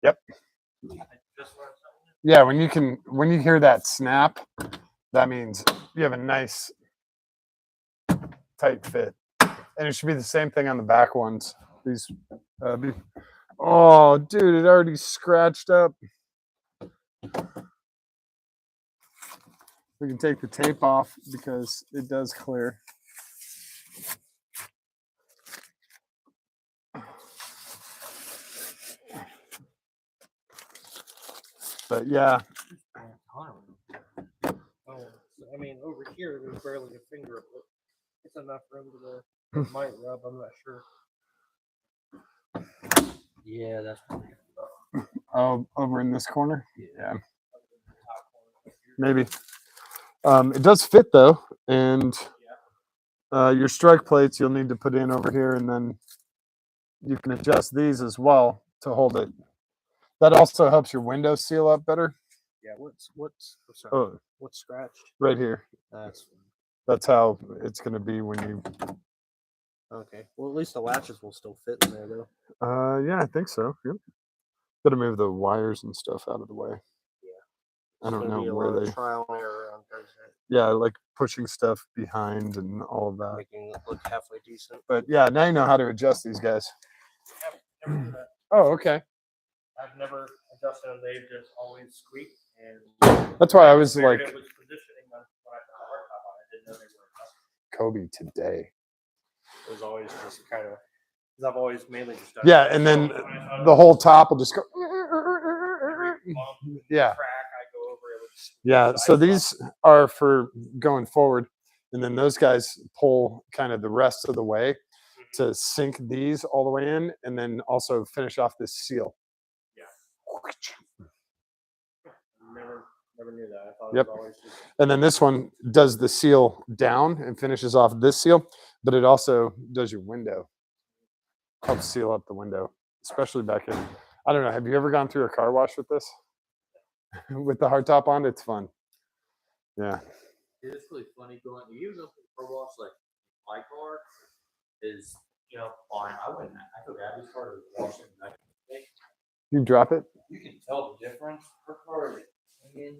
Yep. I just learned something. Yeah, when you hear that snap, that means you have a nice tight fit. And it should be the same thing on the back ones. These oh dude, it already scratched up. We can take the tape off because it does clear. But yeah, Oh, I mean, over here, there's barely a finger of it. It's enough room to it might rub. I'm not sure. Yeah, that's probably over in this corner. Yeah, maybe. It does fit though, and Your strike plates you'll need to put in over here, and then you can adjust these as well to hold it. That also helps your window seal up better. Yeah. What's sorry, Oh, what's scratched? right here. That's how it's going to be when you. Okay. Well, at least the latches will still fit in there, though. Yeah, I think so. Yep. Got to move the wires and stuff out of the way. Yeah. I don't It's gonna know be a where lot of they. trial and error on Thursday, Yeah, like pushing stuff behind and all of that. making it look halfway decent. But yeah, now you know how to adjust these guys. Never do that. Oh, okay. I've never adjusted them. They've just always squeaked. And That's why I was like it was positioning when I put the hard top on. I didn't know they were adjusted. Kobe today. It was always just kind of, because I've always mainly just done Yeah, and then the whole top will just go. Yeah. crack I go over it. Yeah. So these are for going forward, and then those guys pull kind of the rest of the way to sink these all the way in, and then also finish off this seal. Yeah. Never knew that. I thought Yep. it was always just. And then this one does the seal down and finishes off this seal, but it also does your window. Helps seal up the window, especially back in. I don't know. Have you ever gone through a car wash with this? With the hardtop on, it's fun. Yeah. It's really funny going. You go to the car wash like my car is fine. I went. I took Abby's car to wash it. You drop it. You can tell the difference. Her car is clean.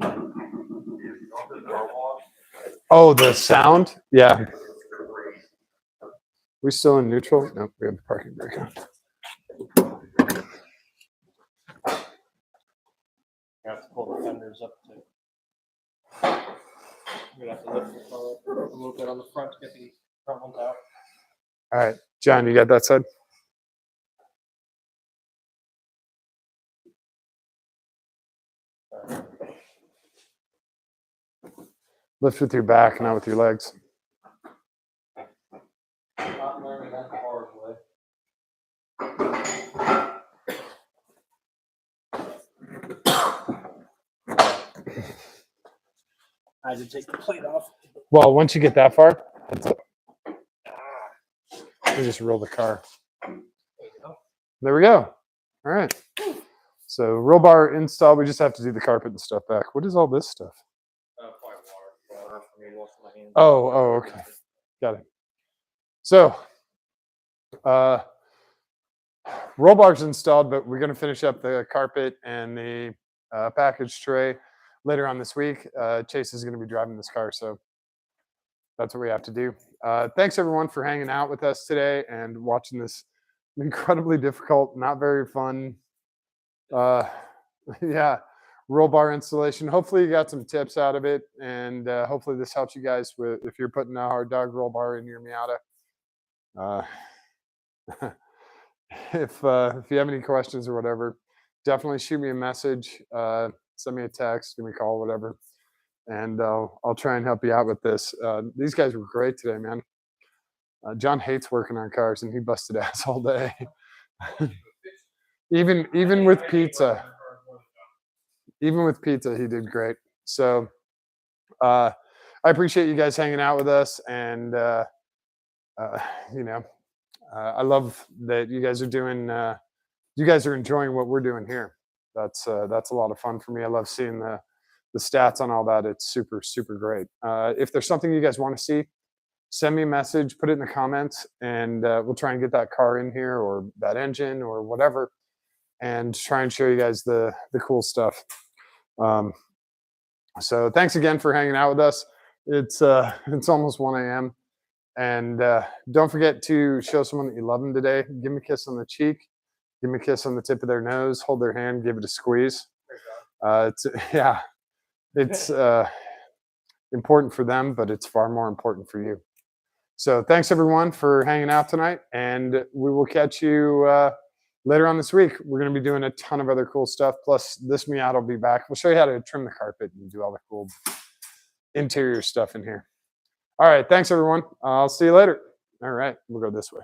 Car wash. Oh, the sound. Yeah. We still in neutral? Nope, we have the parking brake on. You have to pull the fenders up too. You're gonna have to lift the car up a little bit on the front to get the front ones out. All right, John, you got that side? Lift with your back, not with your legs. Not learning that the hard way. I had to take the plate off. Well, once you get that far, you just roll the car. There you go. There we go. All right. So roll bar installed. We just have to do the carpet and stuff back. What is all this stuff? Probably water for me to wash my hands. Oh, okay. Got it. So, roll bar's installed, but we're going to finish up the carpet and the package tray later on this week. Chase is going to be driving this car, so that's what we have to do. Thanks everyone for hanging out with us today and watching this incredibly difficult, not very fun, yeah, roll bar installation. Hopefully you got some tips out of it, and hopefully this helps you guys with if you're putting a hard dog roll bar in your Miata. If you have any questions or whatever, definitely shoot me a message, send me a text, give me a call, whatever, and I'll try and help you out with this. These guys were great today, man. John hates working on cars, and he busted ass all day. even with pizza, he did great. So I appreciate you guys hanging out with us, and I love that you guys are doing. You guys are enjoying what we're doing here. That's a lot of fun for me. I love seeing the stats on all that. It's super, super great. If there's something you guys want to see, send me a message, put it in the comments, and we'll try and get that car in here or that engine or whatever, and try and show you guys the cool stuff. So thanks again for hanging out with us. It's almost 1 a.m. And don't forget to show someone that you love them today. Give them a kiss on the cheek. Give them a kiss on the tip of their nose. Hold their hand. Give it a squeeze. It's important for them, but it's far more important for you. So thanks everyone for hanging out tonight, and we will catch you later on this week. We're going to be doing a ton of other cool stuff. Plus, this Miata will be back. We'll show you how to trim the carpet and do all the cool interior stuff in here. All right. Thanks, everyone. I'll see you later. All right. We'll go this way.